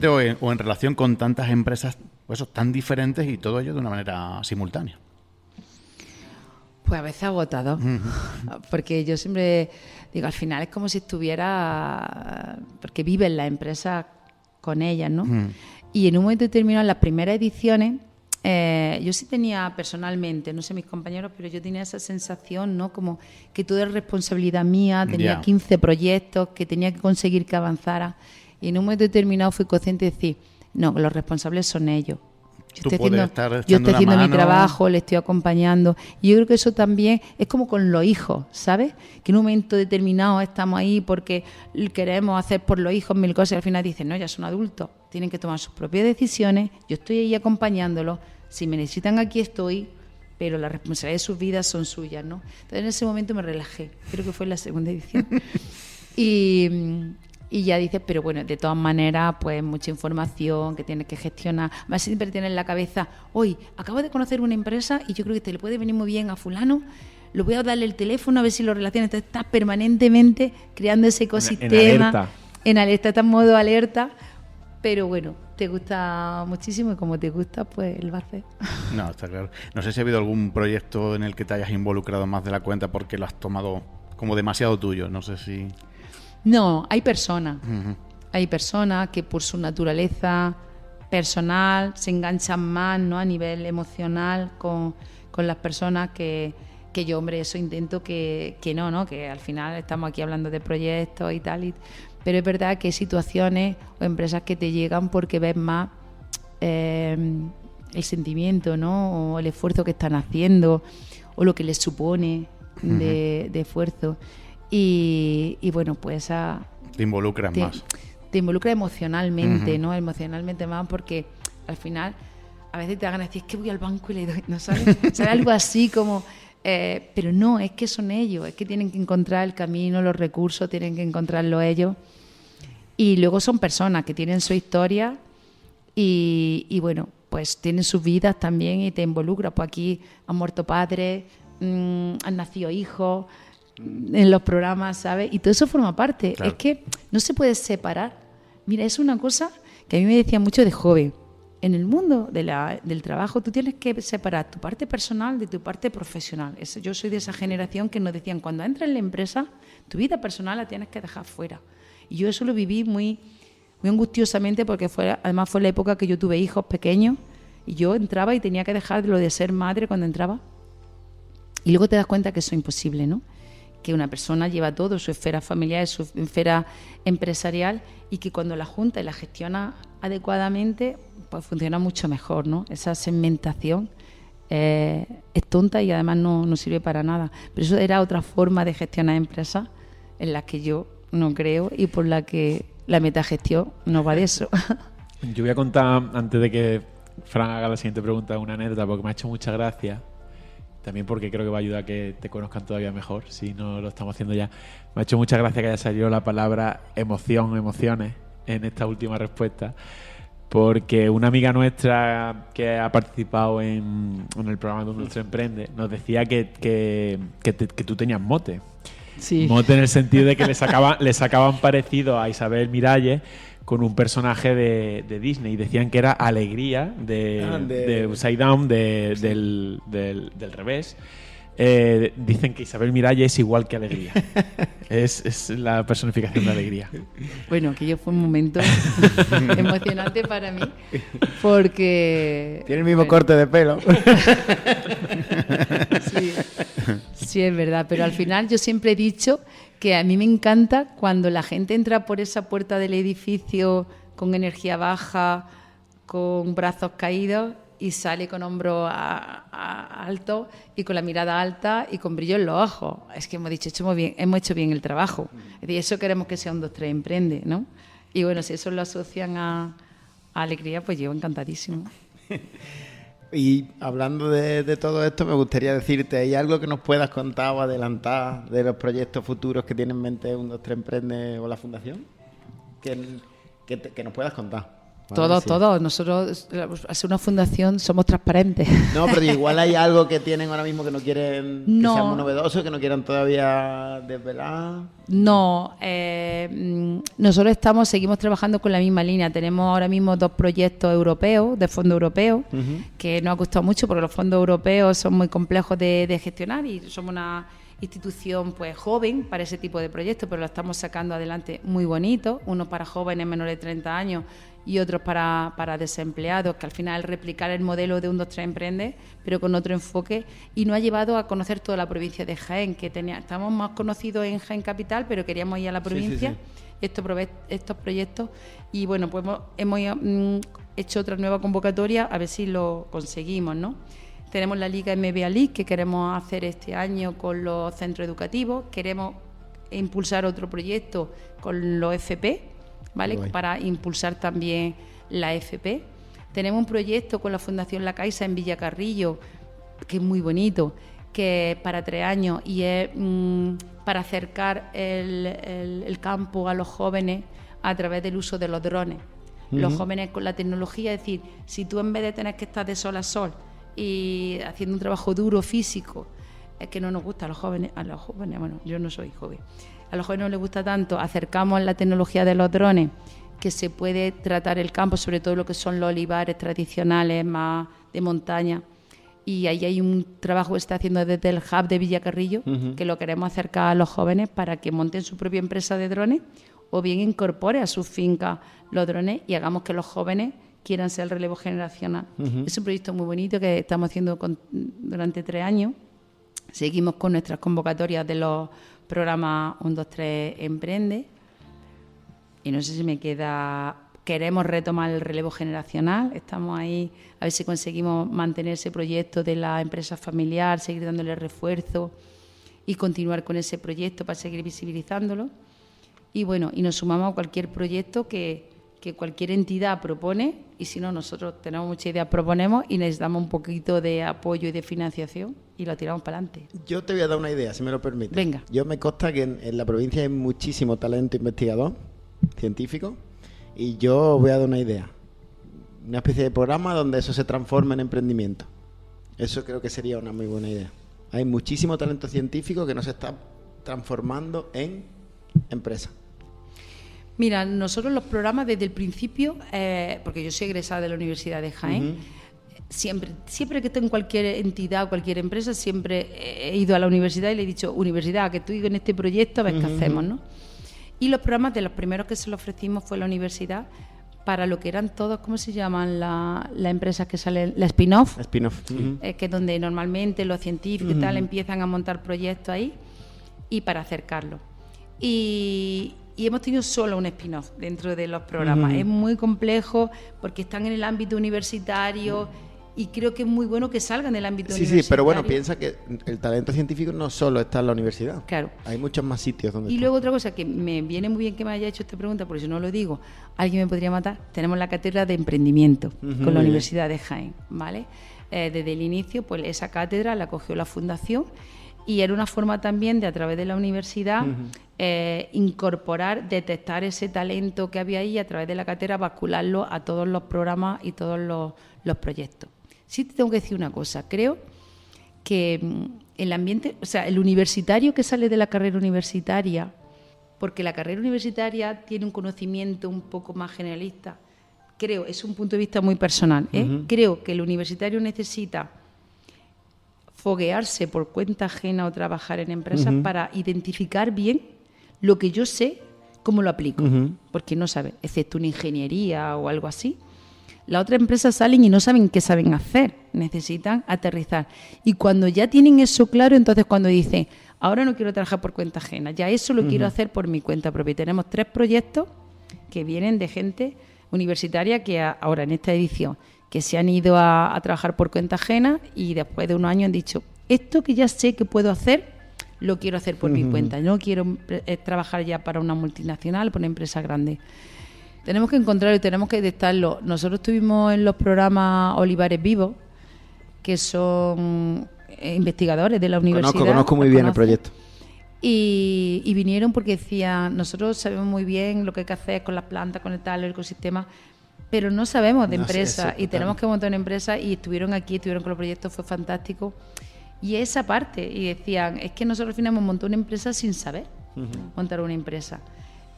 o en relación con tantas empresas pues, tan diferentes y todo ello de una manera simultánea? Pues a veces agotador, porque yo siempre digo, al final es como si estuviera, porque vives la empresa con ellas, ¿no? Y en un momento determinado, en las primeras ediciones, yo sí tenía personalmente, no sé mis compañeros, pero yo tenía esa sensación, ¿no? Como que todo es responsabilidad mía, tenía 15 proyectos que tenía que conseguir que avanzara. Y en un momento determinado fui consciente de decir, no, los responsables son ellos. Yo estoy haciendo mi trabajo, le estoy acompañando. Y yo creo que eso también es como con los hijos, ¿sabes? Que en un momento determinado estamos ahí porque queremos hacer por los hijos 1000 cosas y al final dicen, no, ya son adultos, tienen que tomar sus propias decisiones, yo estoy ahí acompañándolos, si me necesitan aquí estoy, pero la responsabilidad de sus vidas son suyas, ¿no? Entonces en ese momento me relajé, creo que fue en la segunda edición. Y ya dices, pero bueno, de todas maneras, pues mucha información que tienes que gestionar. Más siempre tienes en la cabeza, hoy acabo de conocer una empresa y yo creo que te le puede venir muy bien a fulano, lo voy a darle el teléfono a ver si lo relaciona. Entonces estás permanentemente creando ese ecosistema. En alerta, estás en modo alerta. Pero bueno, te gusta muchísimo y como te gusta, pues lo haces. No, está claro. No sé si ha habido algún proyecto en el que te hayas involucrado más de la cuenta porque lo has tomado como demasiado tuyo. No sé si... No, hay personas. Hay personas que por su naturaleza personal se enganchan más, ¿no? A nivel emocional con las personas que yo, hombre, eso intento que no, que al final estamos aquí hablando de proyectos y tal. Pero es verdad que hay situaciones o empresas que te llegan porque ves más el sentimiento, ¿no? O el esfuerzo que están haciendo o lo que les supone de esfuerzo. Y bueno, pues te involucras más. Te involucra emocionalmente, ¿no? Emocionalmente más porque al final a veces te da ganas de decir, es que voy al banco y le doy, ¿no sabes? ¿Sabes? Algo así como... pero no, es que son ellos, es que tienen que encontrar el camino, los recursos, tienen que encontrarlo ellos. Y luego son personas que tienen su historia y bueno, pues tienen sus vidas también y te involucra. Pues aquí han muerto padres, han nacido hijos en los programas, ¿sabes? Y todo eso forma parte. Claro. Es que no se puede separar. Mira, es una cosa que a mí me decía mucho de joven. En el mundo del trabajo tú tienes que separar tu parte personal de tu parte profesional. Yo soy de esa generación que nos decían, cuando entras en la empresa, tu vida personal la tienes que dejar fuera. Y yo eso lo viví muy, muy angustiosamente porque además fue la época que yo tuve hijos pequeños y yo entraba y tenía que dejar lo de ser madre cuando entraba. Y luego te das cuenta que eso es imposible, ¿no? Que una persona lleva todo, su esfera familiar, su esfera empresarial y que cuando la junta y la gestiona adecuadamente, pues funciona mucho mejor, ¿no? Esa segmentación es tonta y además no sirve para nada. Pero eso era otra forma de gestionar empresas en las que yo no creo y por la que la metagestión no va de eso. Yo voy a contar, antes de que Fran haga la siguiente pregunta, una anécdota, porque me ha hecho mucha gracia. También porque creo que va a ayudar a que te conozcan todavía mejor, si no lo estamos haciendo ya. Me ha hecho mucha gracia que haya salido la palabra emociones en esta última respuesta, porque una amiga nuestra que ha participado en el programa de Un Nuestro Emprende nos decía que tú tenías mote. Sí. Mote en el sentido de que le sacaban parecido a Isabel Miralles con un personaje de Disney y decían que era Alegría de Upside Down, del revés. Dicen que Isabel Miralles es igual que Alegría. Es la personificación de Alegría. Bueno, aquello fue un momento emocionante para mí porque... Tiene el mismo corte de pelo. Sí, es verdad, pero al final yo siempre he dicho que a mí me encanta cuando la gente entra por esa puerta del edificio con energía baja, con brazos caídos y sale con hombros altos y con la mirada alta y con brillo en los ojos. Es que hemos hecho bien el trabajo. Es decir, eso queremos que sea un 2, 3 Emprende, ¿no? Y bueno, si eso lo asocian a alegría, pues yo encantadísimo. Y hablando de todo esto, me gustaría decirte, ¿hay algo que nos puedas contar o adelantar de los proyectos futuros que tiene en mente Un 2, 3 Emprende o la Fundación? Que nos puedas contar. Todo. Nosotros, al ser una fundación, somos transparentes. No, pero igual hay algo que tienen ahora mismo que no quieren, que sea muy novedoso, que no quieran todavía desvelar. No, nosotros seguimos trabajando con la misma línea. Tenemos ahora mismo 2 proyectos europeos, de fondos europeos, que nos ha costado mucho porque los fondos europeos son muy complejos de gestionar y somos una institución pues joven para ese tipo de proyectos, pero lo estamos sacando adelante muy bonito, uno para jóvenes menores de 30 años y otros para desempleados, que al final replicar el modelo de Un 2, 3 Emprende, pero con otro enfoque, y nos ha llevado a conocer toda la provincia de Jaén, que estamos más conocidos en Jaén Capital, pero queríamos ir a la provincia, sí. Estos proyectos, y bueno, pues hemos hecho otra nueva convocatoria, a ver si lo conseguimos, ¿no? Tenemos la Liga MBA League que queremos hacer este año con los centros educativos, queremos impulsar otro proyecto con los FP, ¿vale? Para impulsar también la FP. Tenemos un proyecto con la Fundación La Caixa en Villacarrillo, que es muy bonito, que es para 3 años y es para acercar el campo a los jóvenes a través del uso de los drones. Los jóvenes con la tecnología, es decir, si tú en vez de tener que estar de sol a sol y haciendo un trabajo duro físico, es que no nos gusta a los jóvenes, bueno, yo no soy joven, a los jóvenes no les gusta tanto, acercamos la tecnología de los drones, que se puede tratar el campo, sobre todo lo que son los olivares tradicionales más de montaña, y ahí hay un trabajo que se está haciendo desde el hub de Villacarrillo, que lo queremos acercar a los jóvenes para que monten su propia empresa de drones o bien incorpore a su finca los drones y hagamos que los jóvenes quieran ser el relevo generacional. Es un proyecto muy bonito que estamos haciendo durante 3 años. Seguimos con nuestras convocatorias de los programas 1, 2, 3 Emprende. Y no sé si me queda... Queremos retomar el relevo generacional. Estamos ahí a ver si conseguimos mantener ese proyecto de la empresa familiar, seguir dándole refuerzo y continuar con ese proyecto para seguir visibilizándolo. Y bueno, y nos sumamos a cualquier proyecto que cualquier entidad propone, y si no, nosotros tenemos muchas ideas, proponemos y necesitamos un poquito de apoyo y de financiación y lo tiramos para adelante. Yo te voy a dar una idea, si me lo permites. Venga. Yo me consta que en la provincia hay muchísimo talento investigador, científico, y yo voy a dar una idea. Una especie de programa donde eso se transforme en emprendimiento. Eso creo que sería una muy buena idea. Hay muchísimo talento científico que no se está transformando en empresa. Mira, nosotros los programas desde el principio, porque yo soy egresada de la Universidad de Jaén, siempre que estoy en cualquier entidad o cualquier empresa, siempre he ido a la universidad y le he dicho, universidad, que estoy en este proyecto, a ver qué hacemos, ¿no? Y los programas, de los primeros que se lo ofrecimos fue la universidad, para lo que eran todos, ¿cómo se llaman las empresas que salen? La spin-off. Spin-off. Que es donde normalmente los científicos y tal empiezan a montar proyectos ahí, y para acercarlos. Y y hemos tenido solo un spin-off dentro de los programas. Es muy complejo porque están en el ámbito universitario y creo que es muy bueno que salgan del ámbito universitario. Sí, pero bueno, piensa que el talento científico no solo está en la universidad. Claro. Hay muchos más sitios donde Y está. luego otra cosa que me viene muy bien que me haya hecho esta pregunta, porque si no lo digo, alguien me podría matar. Tenemos la cátedra de emprendimiento con la Universidad de Jaén, ¿vale? Desde el inicio, pues esa cátedra la cogió la fundación y era una forma también de, a través de la universidad, incorporar, detectar ese talento que había ahí y a través de la cátedra bascularlo a todos los programas y todos los proyectos. Sí te tengo que decir una cosa, creo que el ambiente, o sea, el universitario que sale de la carrera universitaria, porque la carrera universitaria tiene un conocimiento un poco más generalista, creo, es un punto de vista muy personal, creo que el universitario necesita foguearse por cuenta ajena o trabajar en empresas para identificar bien lo que yo sé, cómo lo aplico, porque no sabe, excepto una ingeniería o algo así. Las otras empresas salen y no saben qué saben hacer, necesitan aterrizar. Y cuando ya tienen eso claro, entonces cuando dicen, ahora no quiero trabajar por cuenta ajena, ya eso lo quiero hacer por mi cuenta propia. Tenemos 3 proyectos que vienen de gente universitaria que ahora en esta edición, que se han ido a trabajar por cuenta ajena y después de unos años han dicho, esto que ya sé que puedo hacer, lo quiero hacer por mi cuenta. No quiero trabajar ya para una multinacional, para una empresa grande. Tenemos que encontrarlo y tenemos que detectarlo. Nosotros estuvimos en los programas Olivares Vivos, que son investigadores de la universidad. Conozco muy bien el proyecto. Y vinieron porque decían, nosotros sabemos muy bien lo que hay que hacer con las plantas, con el tal, el ecosistema, pero no sabemos de empresas y tenemos que montar una empresa y estuvieron aquí, estuvieron con los proyectos, fue fantástico. Y esa parte, y decían, es que nosotros al final hemos montado una empresa sin saber montar una empresa.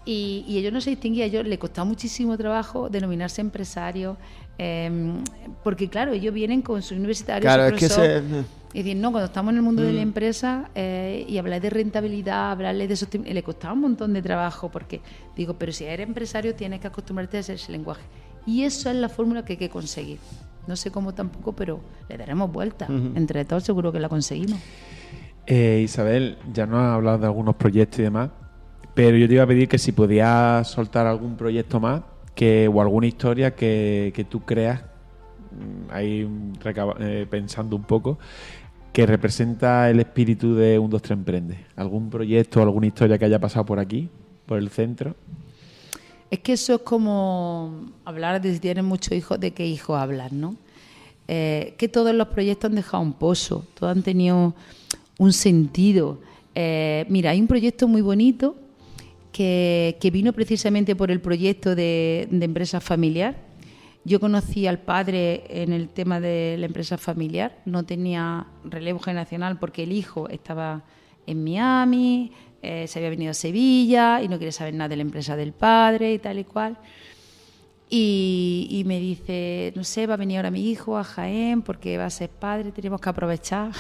Y ellos no se distinguían, a ellos les costaba muchísimo trabajo denominarse empresarios, porque claro, ellos vienen con su universitario, claro, su profesor, y dicen, no, cuando estamos en el mundo de la empresa y hablar de rentabilidad, hablarles de sostenibilidad, le costaba un montón de trabajo, porque digo, pero si eres empresario tienes que acostumbrarte a ese lenguaje. Y eso es la fórmula que hay que conseguir. No sé cómo tampoco, pero le daremos vuelta. Entre todos seguro que la conseguimos. Isabel, ya nos has hablado de algunos proyectos y demás, pero yo te iba a pedir que si podías soltar algún proyecto más o alguna historia que tú creas, ahí pensando un poco, que representa el espíritu de 1, 2, 3 Emprende. ¿Algún proyecto o alguna historia que haya pasado por aquí, por el centro? Es que eso es como hablar de si tienes muchos hijos, de qué hijos hablas, ¿no? Que todos los proyectos han dejado un pozo, todos han tenido un sentido. Mira, hay un proyecto muy bonito que vino precisamente por el proyecto de empresa familiar. Yo conocí al padre en el tema de la empresa familiar, no tenía relevo generacional porque el hijo estaba en Miami, se había venido a Sevilla y no quiere saber nada de la empresa del padre y tal y cual. Y me dice, no sé, va a venir ahora mi hijo a Jaén porque va a ser padre, tenemos que aprovechar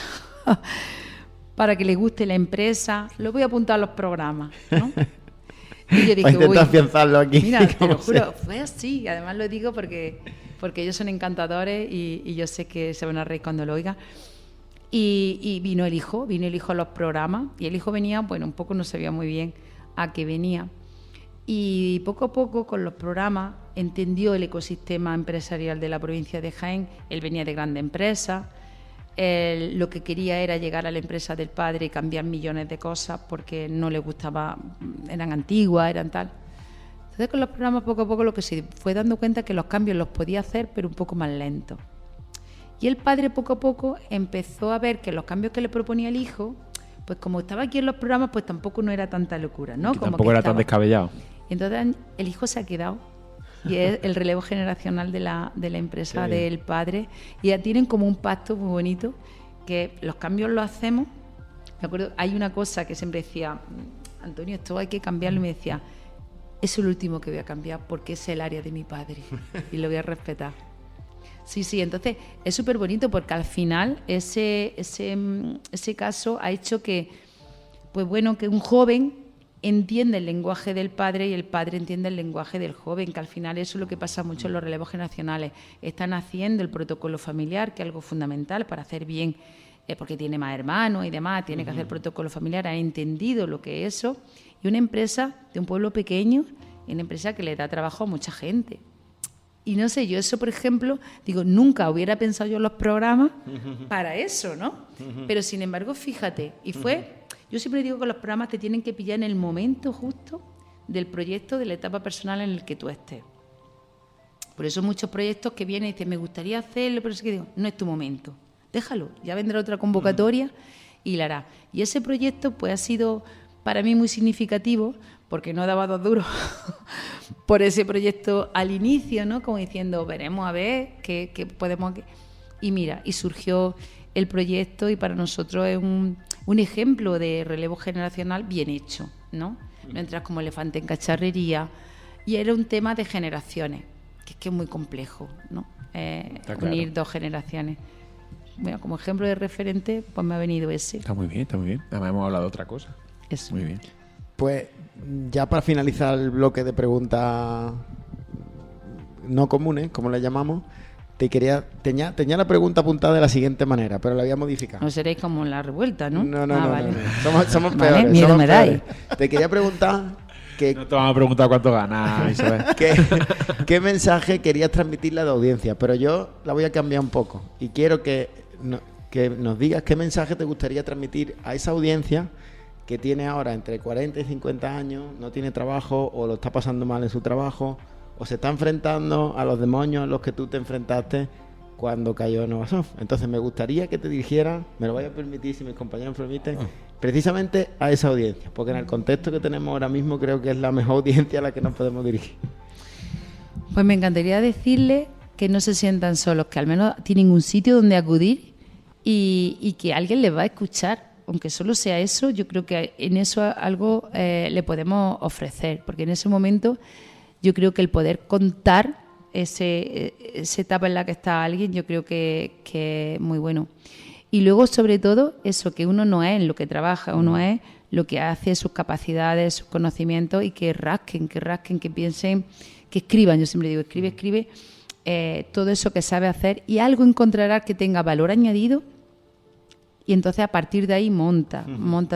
para que le guste la empresa. Lo voy a apuntar a los programas, ¿no? Y yo dije, intentar afianzarlo aquí. Mira, te lo juro, fue así. Además lo digo porque ellos son encantadores y yo sé que se van a reír cuando lo oigan. Y vino el hijo a los programas y el hijo venía, bueno, un poco no sabía muy bien a qué venía. Y poco a poco con los programas entendió el ecosistema empresarial de la provincia de Jaén. Él venía de grandes empresas. Lo que quería era llegar a la empresa del padre y cambiar millones de cosas porque no le gustaba, eran antiguas, eran tal. Entonces con los programas poco a poco lo que se fue dando cuenta que los cambios los podía hacer pero un poco más lentos. Y el padre poco a poco empezó a ver que los cambios que le proponía el hijo, pues como estaba aquí en los programas, pues tampoco no era tanta locura, ¿no? Que tampoco era tan descabellado. Entonces el hijo se ha quedado y es el relevo generacional de la empresa del padre y ya tienen como un pacto muy bonito que los cambios los hacemos. Me acuerdo, hay una cosa que siempre decía, Antonio, esto hay que cambiarlo, y me decía, eso es lo último que voy a cambiar porque es el área de mi padre y lo voy a respetar. Sí, entonces es súper bonito porque al final ese caso ha hecho que, pues bueno, que un joven entiende el lenguaje del padre y el padre entiende el lenguaje del joven, que al final eso es lo que pasa mucho en los relevos generacionales. Están haciendo el protocolo familiar, que es algo fundamental para hacer bien porque tiene más hermanos y demás, tiene que hacer protocolo familiar, ha entendido lo que es eso. Y una empresa de un pueblo pequeño, una empresa que le da trabajo a mucha gente. Y no sé, yo eso, por ejemplo, digo, nunca hubiera pensado yo en los programas para eso, ¿no? Pero sin embargo, fíjate, yo siempre digo que los programas te tienen que pillar en el momento justo del proyecto, de la etapa personal en el que tú estés. Por eso muchos proyectos que vienen y dicen, me gustaría hacerlo, pero es que digo, no es tu momento, déjalo, ya vendrá otra convocatoria y la hará. Y ese proyecto pues ha sido para mí muy significativo, porque no daba 2 duros por ese proyecto al inicio, ¿no? Como diciendo, veremos a ver qué podemos... Y mira, y surgió el proyecto y para nosotros es un ejemplo de relevo generacional bien hecho, ¿no? No entras como elefante en cacharrería. Y era un tema de generaciones, que es muy complejo, ¿no? Unir 2 generaciones. Bueno, como ejemplo de referente, pues me ha venido ese. Está muy bien, está muy bien. Además hemos hablado de otra cosa. Eso. Muy bien. Pues ya para finalizar el bloque de preguntas no comunes, como le llamamos, tenía la pregunta apuntada de la siguiente manera, pero la voy a modificar. No seréis como en la revuelta, ¿no? No. Vale. Somos Vale, peores. miedo somos me dais. peores. Te quería preguntar No te vamos a preguntar cuánto gana, Isabel. ¿Qué mensaje querías transmitirle a la audiencia? Pero yo la voy a cambiar un poco y quiero que nos digas qué mensaje te gustaría transmitir a esa audiencia que tiene ahora entre 40 y 50 años, no tiene trabajo o lo está pasando mal en su trabajo o se está enfrentando a los demonios a los que tú te enfrentaste cuando cayó Novasoft. Entonces me gustaría que te dirigieras, me lo voy a permitir si mis compañeros me permiten, precisamente a esa audiencia, porque en el contexto que tenemos ahora mismo creo que es la mejor audiencia a la que nos podemos dirigir. Pues me encantaría decirle que no se sientan solos, que al menos tienen un sitio donde acudir y que alguien les va a escuchar. Aunque solo sea eso, yo creo que en eso algo le podemos ofrecer, porque en ese momento yo creo que el poder contar esa etapa en la que está alguien, yo creo que es muy bueno. Y luego, sobre todo, eso, que uno no es en lo que trabaja, uno es lo que hace, sus capacidades, sus conocimientos, y que rasquen, que piensen, que escriban. Yo siempre digo, escribe todo eso que sabe hacer y algo encontrarás que tenga valor añadido. Y entonces a partir de ahí monta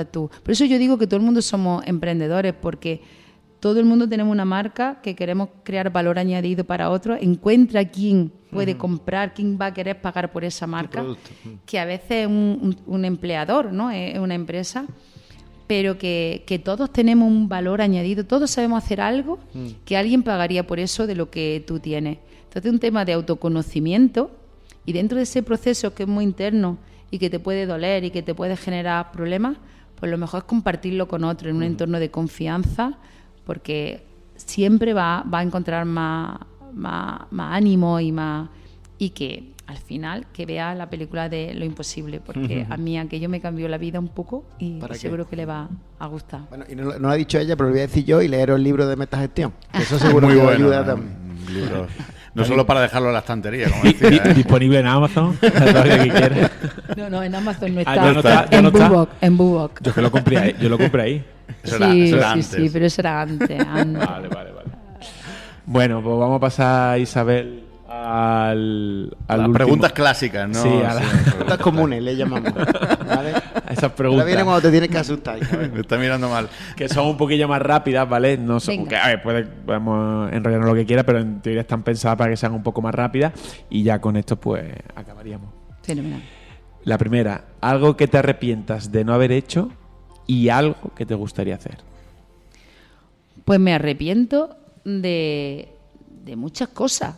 tú. Por eso yo digo que todo el mundo somos emprendedores, porque todo el mundo tenemos una marca que queremos crear valor añadido para otros. Encuentra quién puede comprar, quién va a querer pagar por esa marca, que a veces es un empleador, ¿no? Es una empresa, pero que todos tenemos un valor añadido, todos sabemos hacer algo que alguien pagaría por eso de lo que tú tienes. Entonces, un tema de autoconocimiento, y dentro de ese proceso que es muy interno y que te puede doler y que te puede generar problemas, pues lo mejor es compartirlo con otro en un entorno de confianza, porque siempre va a encontrar más ánimo y que al final que vea la película de Lo Imposible, porque a mí aquello me cambió la vida un poco y seguro que le va a gustar. Bueno, y no lo ha dicho ella, pero lo voy a decir yo, y leeros el libro de metagestión. Eso seguro Muy que bueno, ayuda también. Libro. No solo para dejarlo en la estantería, como decía. Disponible en Amazon, todo lo que quieras. No, en Amazon no está. ya no está, ya no está. En Bubok. Yo lo compré ahí. Eso era antes. Sí, pero eso era antes. Vale. Bueno, pues vamos a pasar, Isabel, a las preguntas clásicas, ¿no? Sí, Preguntas comunes le llamamos. ¿Vale? a esas preguntas. Ahora viene cuando te tienes que asustar, Isabel. Me está mirando mal. Que son un poquillo más rápidas, ¿vale? No son, que, a ver, podemos enrollarnos lo que quiera, pero en teoría están pensadas para que sean un poco más rápidas, y ya con esto pues acabaríamos. Fenomenal. La primera, algo que te arrepientas de no haber hecho y algo que te gustaría hacer. Pues me arrepiento de muchas cosas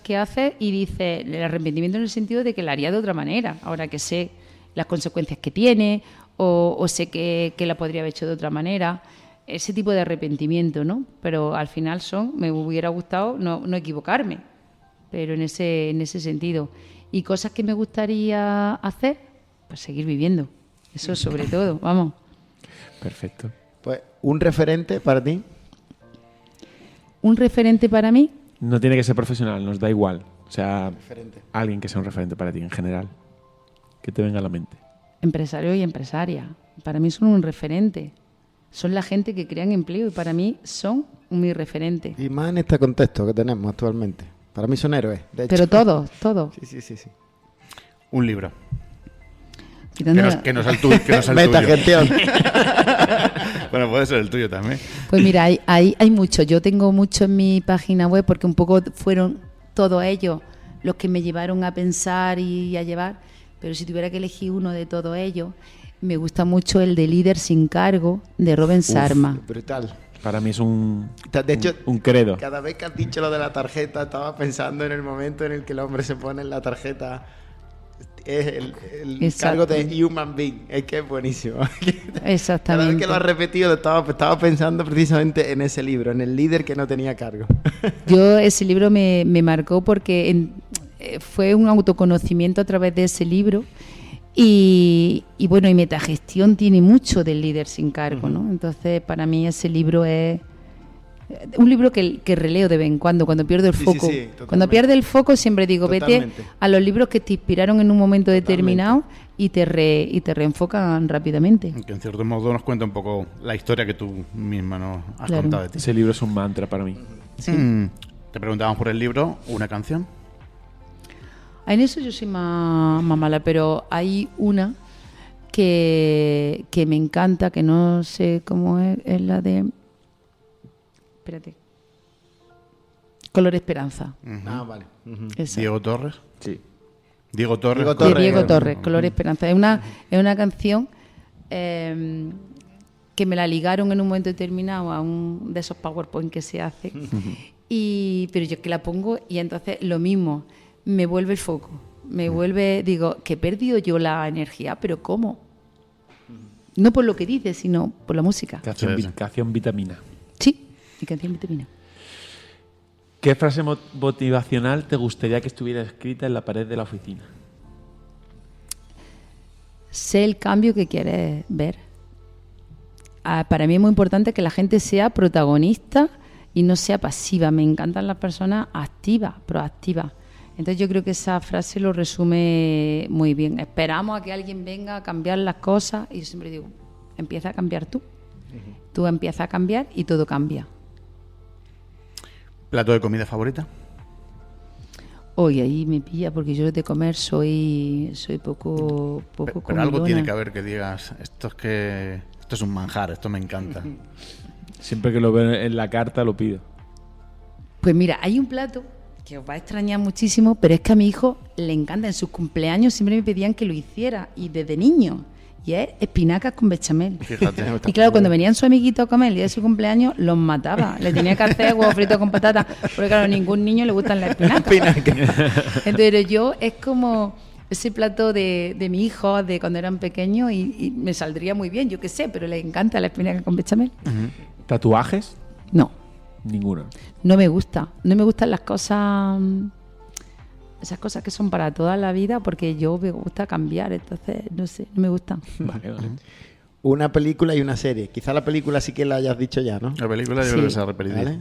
que haces, y dice el arrepentimiento en el sentido de que la haría de otra manera, ahora que sé las consecuencias que tiene, o sé que la podría haber hecho de otra manera, ese tipo de arrepentimiento, ¿no? Pero al final me hubiera gustado no equivocarme, pero en ese sentido. Y cosas que me gustaría hacer, pues seguir viviendo, eso sobre todo, vamos. Perfecto. Pues, ¿un referente para ti? Un referente para mí. No tiene que ser profesional, nos da igual. O sea, Referente. alguien que sea un referente para ti en general. Que te venga a la mente. Empresario y empresaria. Para mí son un referente. Son la gente que crean empleo y para mí son mi referente. Y más en este contexto que tenemos actualmente. Para mí son héroes, de hecho. Pero todos. Sí. Un libro. Que no es el tuyo. Que no es el Metagestión. Bueno, puede ser el tuyo también. Pues mira, hay mucho. Yo tengo mucho en mi página web porque un poco fueron todos ellos los que me llevaron a pensar y a llevar. Pero si tuviera que elegir uno de todos ellos, me gusta mucho el de Líder sin cargo de Robin Sharma. Brutal. Para mí es De hecho, un credo. cada vez que has dicho lo de la tarjeta, estaba pensando en el momento en el que el hombre se pone en la tarjeta. Es el Exacto. cargo de human being. Es que es buenísimo. Cada vez Exactamente. que lo has repetido, estaba pensando precisamente en ese libro, en el líder que no tenía cargo. Yo ese libro me marcó porque fue un autoconocimiento a través de ese libro y bueno, y Metagestión tiene mucho del líder sin cargo, ¿no? Entonces, para mí ese libro es un libro que releo de vez en cuando pierdo el Sí, foco. sí, totalmente. Cuando pierde el foco siempre digo, Totalmente. vete a los libros que te inspiraron en un momento determinado y te reenfocan rápidamente. Que en cierto modo nos cuenta un poco la historia que tú misma nos has Claro. contado de ti. Ese libro es un mantra para mí. Te preguntábamos por el libro, ¿una canción? En eso yo soy más mala, pero hay una que me encanta, que no sé cómo es la de... Espérate. Color Esperanza. Ah, vale. Esa. Diego Torres. Sí. Diego Torres. Diego De Torres. Diego Torres, Color Esperanza. Es una canción que me la ligaron en un momento determinado a un de esos PowerPoint que se hace. Pero yo que la pongo y entonces lo mismo, me vuelve el foco. Me vuelve, digo, que he perdido yo la energía, pero ¿cómo? No por lo que dice, sino por la música. Canción vitamina. Sí, mi canción vitamina. ¿Qué frase motivacional te gustaría que estuviera escrita en la pared de la oficina? Sé el cambio que quieres ver. Para mí es muy importante que la gente sea protagonista y no sea pasiva. Me encantan las personas activas, proactivas. Entonces yo creo que esa frase lo resume muy bien. Esperamos a que alguien venga a cambiar las cosas y yo siempre digo, empieza a cambiar tú. Tú empiezas a cambiar y todo cambia. ¿Plato de comida favorita? Hoy ahí me pilla porque yo de comer soy poco Pero algo comilona. tiene que haber que digas, esto es un manjar, esto me encanta. Siempre que lo veo en la carta lo pido. Pues mira, hay un plato que os va a extrañar muchísimo, pero es que a mi hijo le encanta. En sus cumpleaños siempre me pedían que lo hiciera, y desde niño. Y es espinacas con bechamel. Fíjate. Y claro, cuando venían sus amiguitos a comer el día de su cumpleaños, los mataba. Le tenía que hacer huevo frito con patata, porque claro, a ningún niño le gustan las espinacas. Entonces yo es como ese plato de mi hijo de cuando eran pequeños y me saldría muy bien, yo qué sé, pero le encanta la espinaca con bechamel. ¿Tatuajes? No. Ninguno. No me gusta. No me gustan las cosas, esas cosas que son para toda la vida, porque yo me gusta cambiar, entonces, no sé, no me gustan. Vale. Una película y una serie. Quizá la película sí que la hayas dicho ya, ¿no? La película yo Sí. creo que se ha repetido. ¿Vale?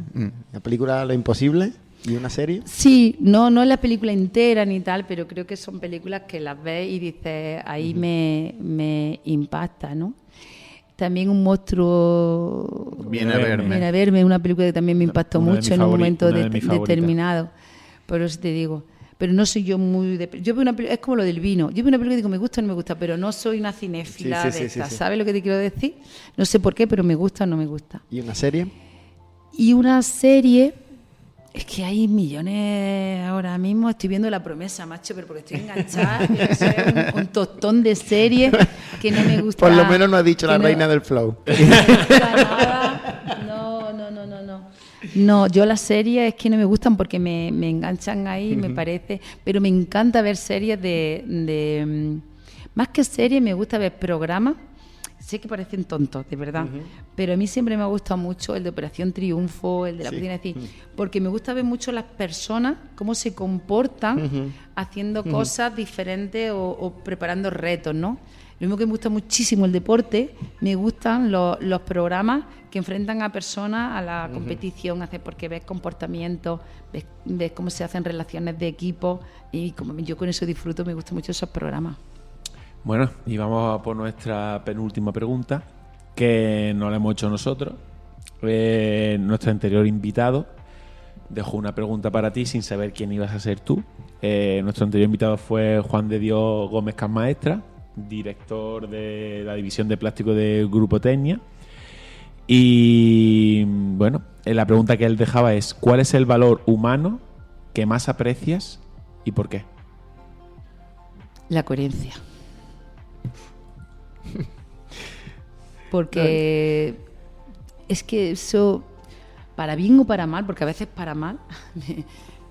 La película Lo Imposible y una serie. Sí, no es la película entera ni tal, pero creo que son películas que las ves y dices, ahí me impacta, ¿no? También Un monstruo Viene a verme. Viene a verme, una película que también me impactó Una de mucho mis en un favori- momento una de mis favoritas. determinado. Por eso te digo. Pero no soy yo muy... yo veo una película, es como lo del vino. Yo veo una película y digo, me gusta o no me gusta, pero no soy una cinéfila Sí, sí, de sí, estas. sí. ¿Sabes lo que te quiero decir? No sé por qué, pero me gusta o no me gusta. ¿Y una serie? Y una serie... Es que hay millones ahora mismo. Estoy viendo La Promesa, macho, pero porque estoy enganchada. Yo soy un tostón de series que no me gusta. Por lo menos no ha dicho que la no- reina del flow. que no me gusta nada. No. No, yo las series es que no me gustan porque me enganchan ahí, me parece. Pero me encanta ver series más que series, me gusta ver programas. Sé que parecen tontos, de verdad, pero a mí siempre me ha gustado mucho el de Operación Triunfo, el de la cocina, es decir, porque me gusta ver mucho las personas, cómo se comportan haciendo cosas diferentes o preparando retos, ¿no? Lo mismo que me gusta muchísimo el deporte, me gustan los programas que enfrentan a personas a la competición, porque ves comportamientos, ves cómo se hacen relaciones de equipo, y como yo con eso disfruto, me gustan mucho esos programas. Bueno, y vamos a por nuestra penúltima pregunta, que no la hemos hecho nosotros. Nuestro anterior invitado dejó una pregunta para ti sin saber quién ibas a ser tú. Nuestro anterior invitado fue Juan de Dios Gómez Casmaestra, director de la división de plástico de Grupo Tecnia. Y bueno, la pregunta que él dejaba es: ¿cuál es el valor humano que más aprecias y por qué? La coherencia. Porque es que eso, para bien o para mal, porque a veces para mal,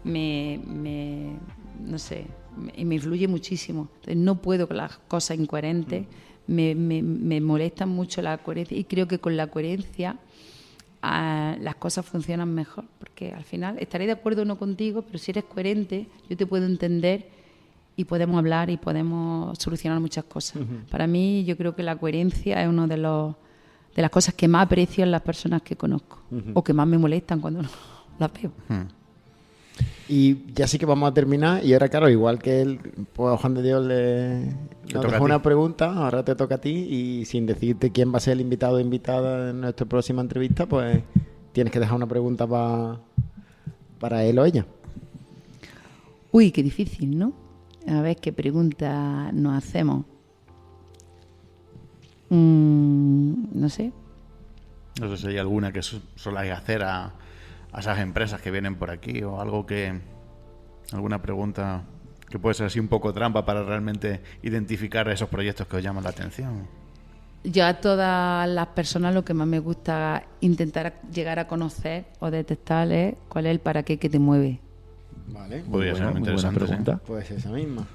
no sé, me influye muchísimo. Entonces, no puedo con las cosas incoherentes, me molestan mucho la coherencia, y creo que con la coherencia las cosas funcionan mejor, porque al final estaré de acuerdo o no contigo, pero si eres coherente, yo te puedo entender y podemos hablar y podemos solucionar muchas cosas. Para mí, yo creo que la coherencia es uno de las cosas que más aprecio en las personas que conozco, o que más me molestan cuando no las veo. Y ya sí que vamos a terminar. Y ahora, claro, igual que él, pues Juan de Dios nos dejó una pregunta, ahora te toca a ti. Y sin decirte quién va a ser el invitado o invitada en nuestra próxima entrevista, pues tienes que dejar una pregunta para él o ella. Uy, qué difícil, ¿no? A ver qué pregunta nos hacemos. No sé. No sé si hay alguna que soláis hacer a esas empresas que vienen por aquí, o algo alguna pregunta que puede ser así un poco trampa para realmente identificar esos proyectos que os llaman la atención. Yo a todas las personas lo que más me gusta intentar llegar a conocer o detectar es cuál es el para qué que te mueve. Vale. Podría ser muy interesante pregunta. ¿sí? Pues esa misma.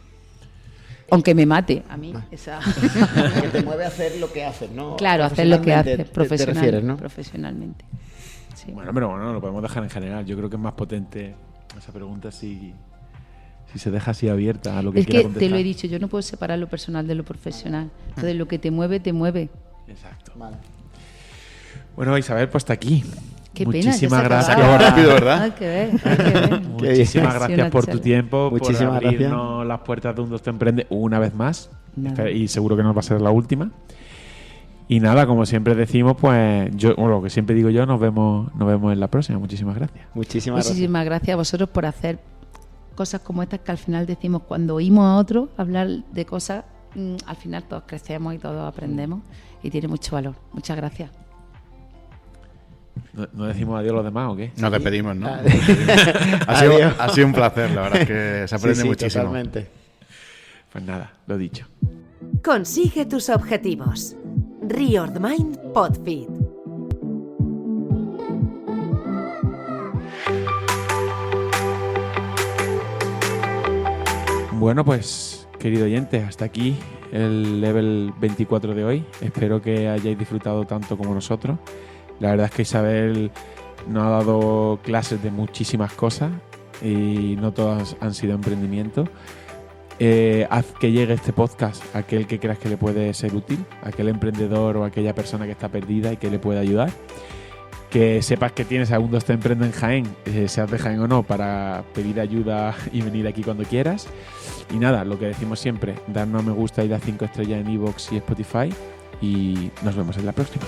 Aunque me mate a mí. Esa. Que te mueve a hacer lo que haces, ¿no? Claro, hacer lo que haces te refieres, ¿no? Profesionalmente. Sí. Bueno, pero bueno, lo podemos dejar en general. Yo creo que es más potente esa pregunta si se deja así abierta a lo que es quiera que contestar. te lo he dicho, yo no puedo separar lo personal de lo profesional. Entonces, lo que te mueve, te mueve. Exacto. Vale. Bueno, Isabel, pues hasta aquí. Qué pena. Muchísimas ya se gracias. ha acabado. Acabó rápido, ¿verdad? Hay que ver. Muchísimas gracias por tu charla. tiempo, Muchísimas por abrirnos las puertas de Un 2 Te Emprende una vez más. Nada. Y seguro que no va a ser la última. Y nada, como siempre decimos, pues lo que siempre digo yo, nos vemos en la próxima. Muchísimas gracias. Muchísimas Gracias a vosotros por hacer cosas como estas que al final decimos cuando oímos a otros hablar de cosas, al final todos crecemos y todos aprendemos y tiene mucho valor. Muchas gracias. ¿No decimos adiós a los demás o qué? Nos despedimos, ¿no? Adiós. Ha sido un placer, la verdad es que se aprende Sí, muchísimo. Totalmente. Pues nada, lo dicho. Consigue tus objetivos. Reord Mind Podfit. Bueno, pues, querido oyente, hasta aquí el level 24 de hoy. Espero que hayáis disfrutado tanto como nosotros. La verdad es que Isabel nos ha dado clases de muchísimas cosas y no todas han sido emprendimiento. Haz que llegue este podcast a aquel que creas que le puede ser útil, a aquel emprendedor o a aquella persona que está perdida y que le puede ayudar. Que sepas que tienes a Un 2 Te Emprende en Jaén, seas de Jaén o no, para pedir ayuda y venir aquí cuando quieras. Y nada, lo que decimos siempre, darnos a me gusta y dar 5 estrellas en iVoox y Spotify. Y nos vemos en la próxima.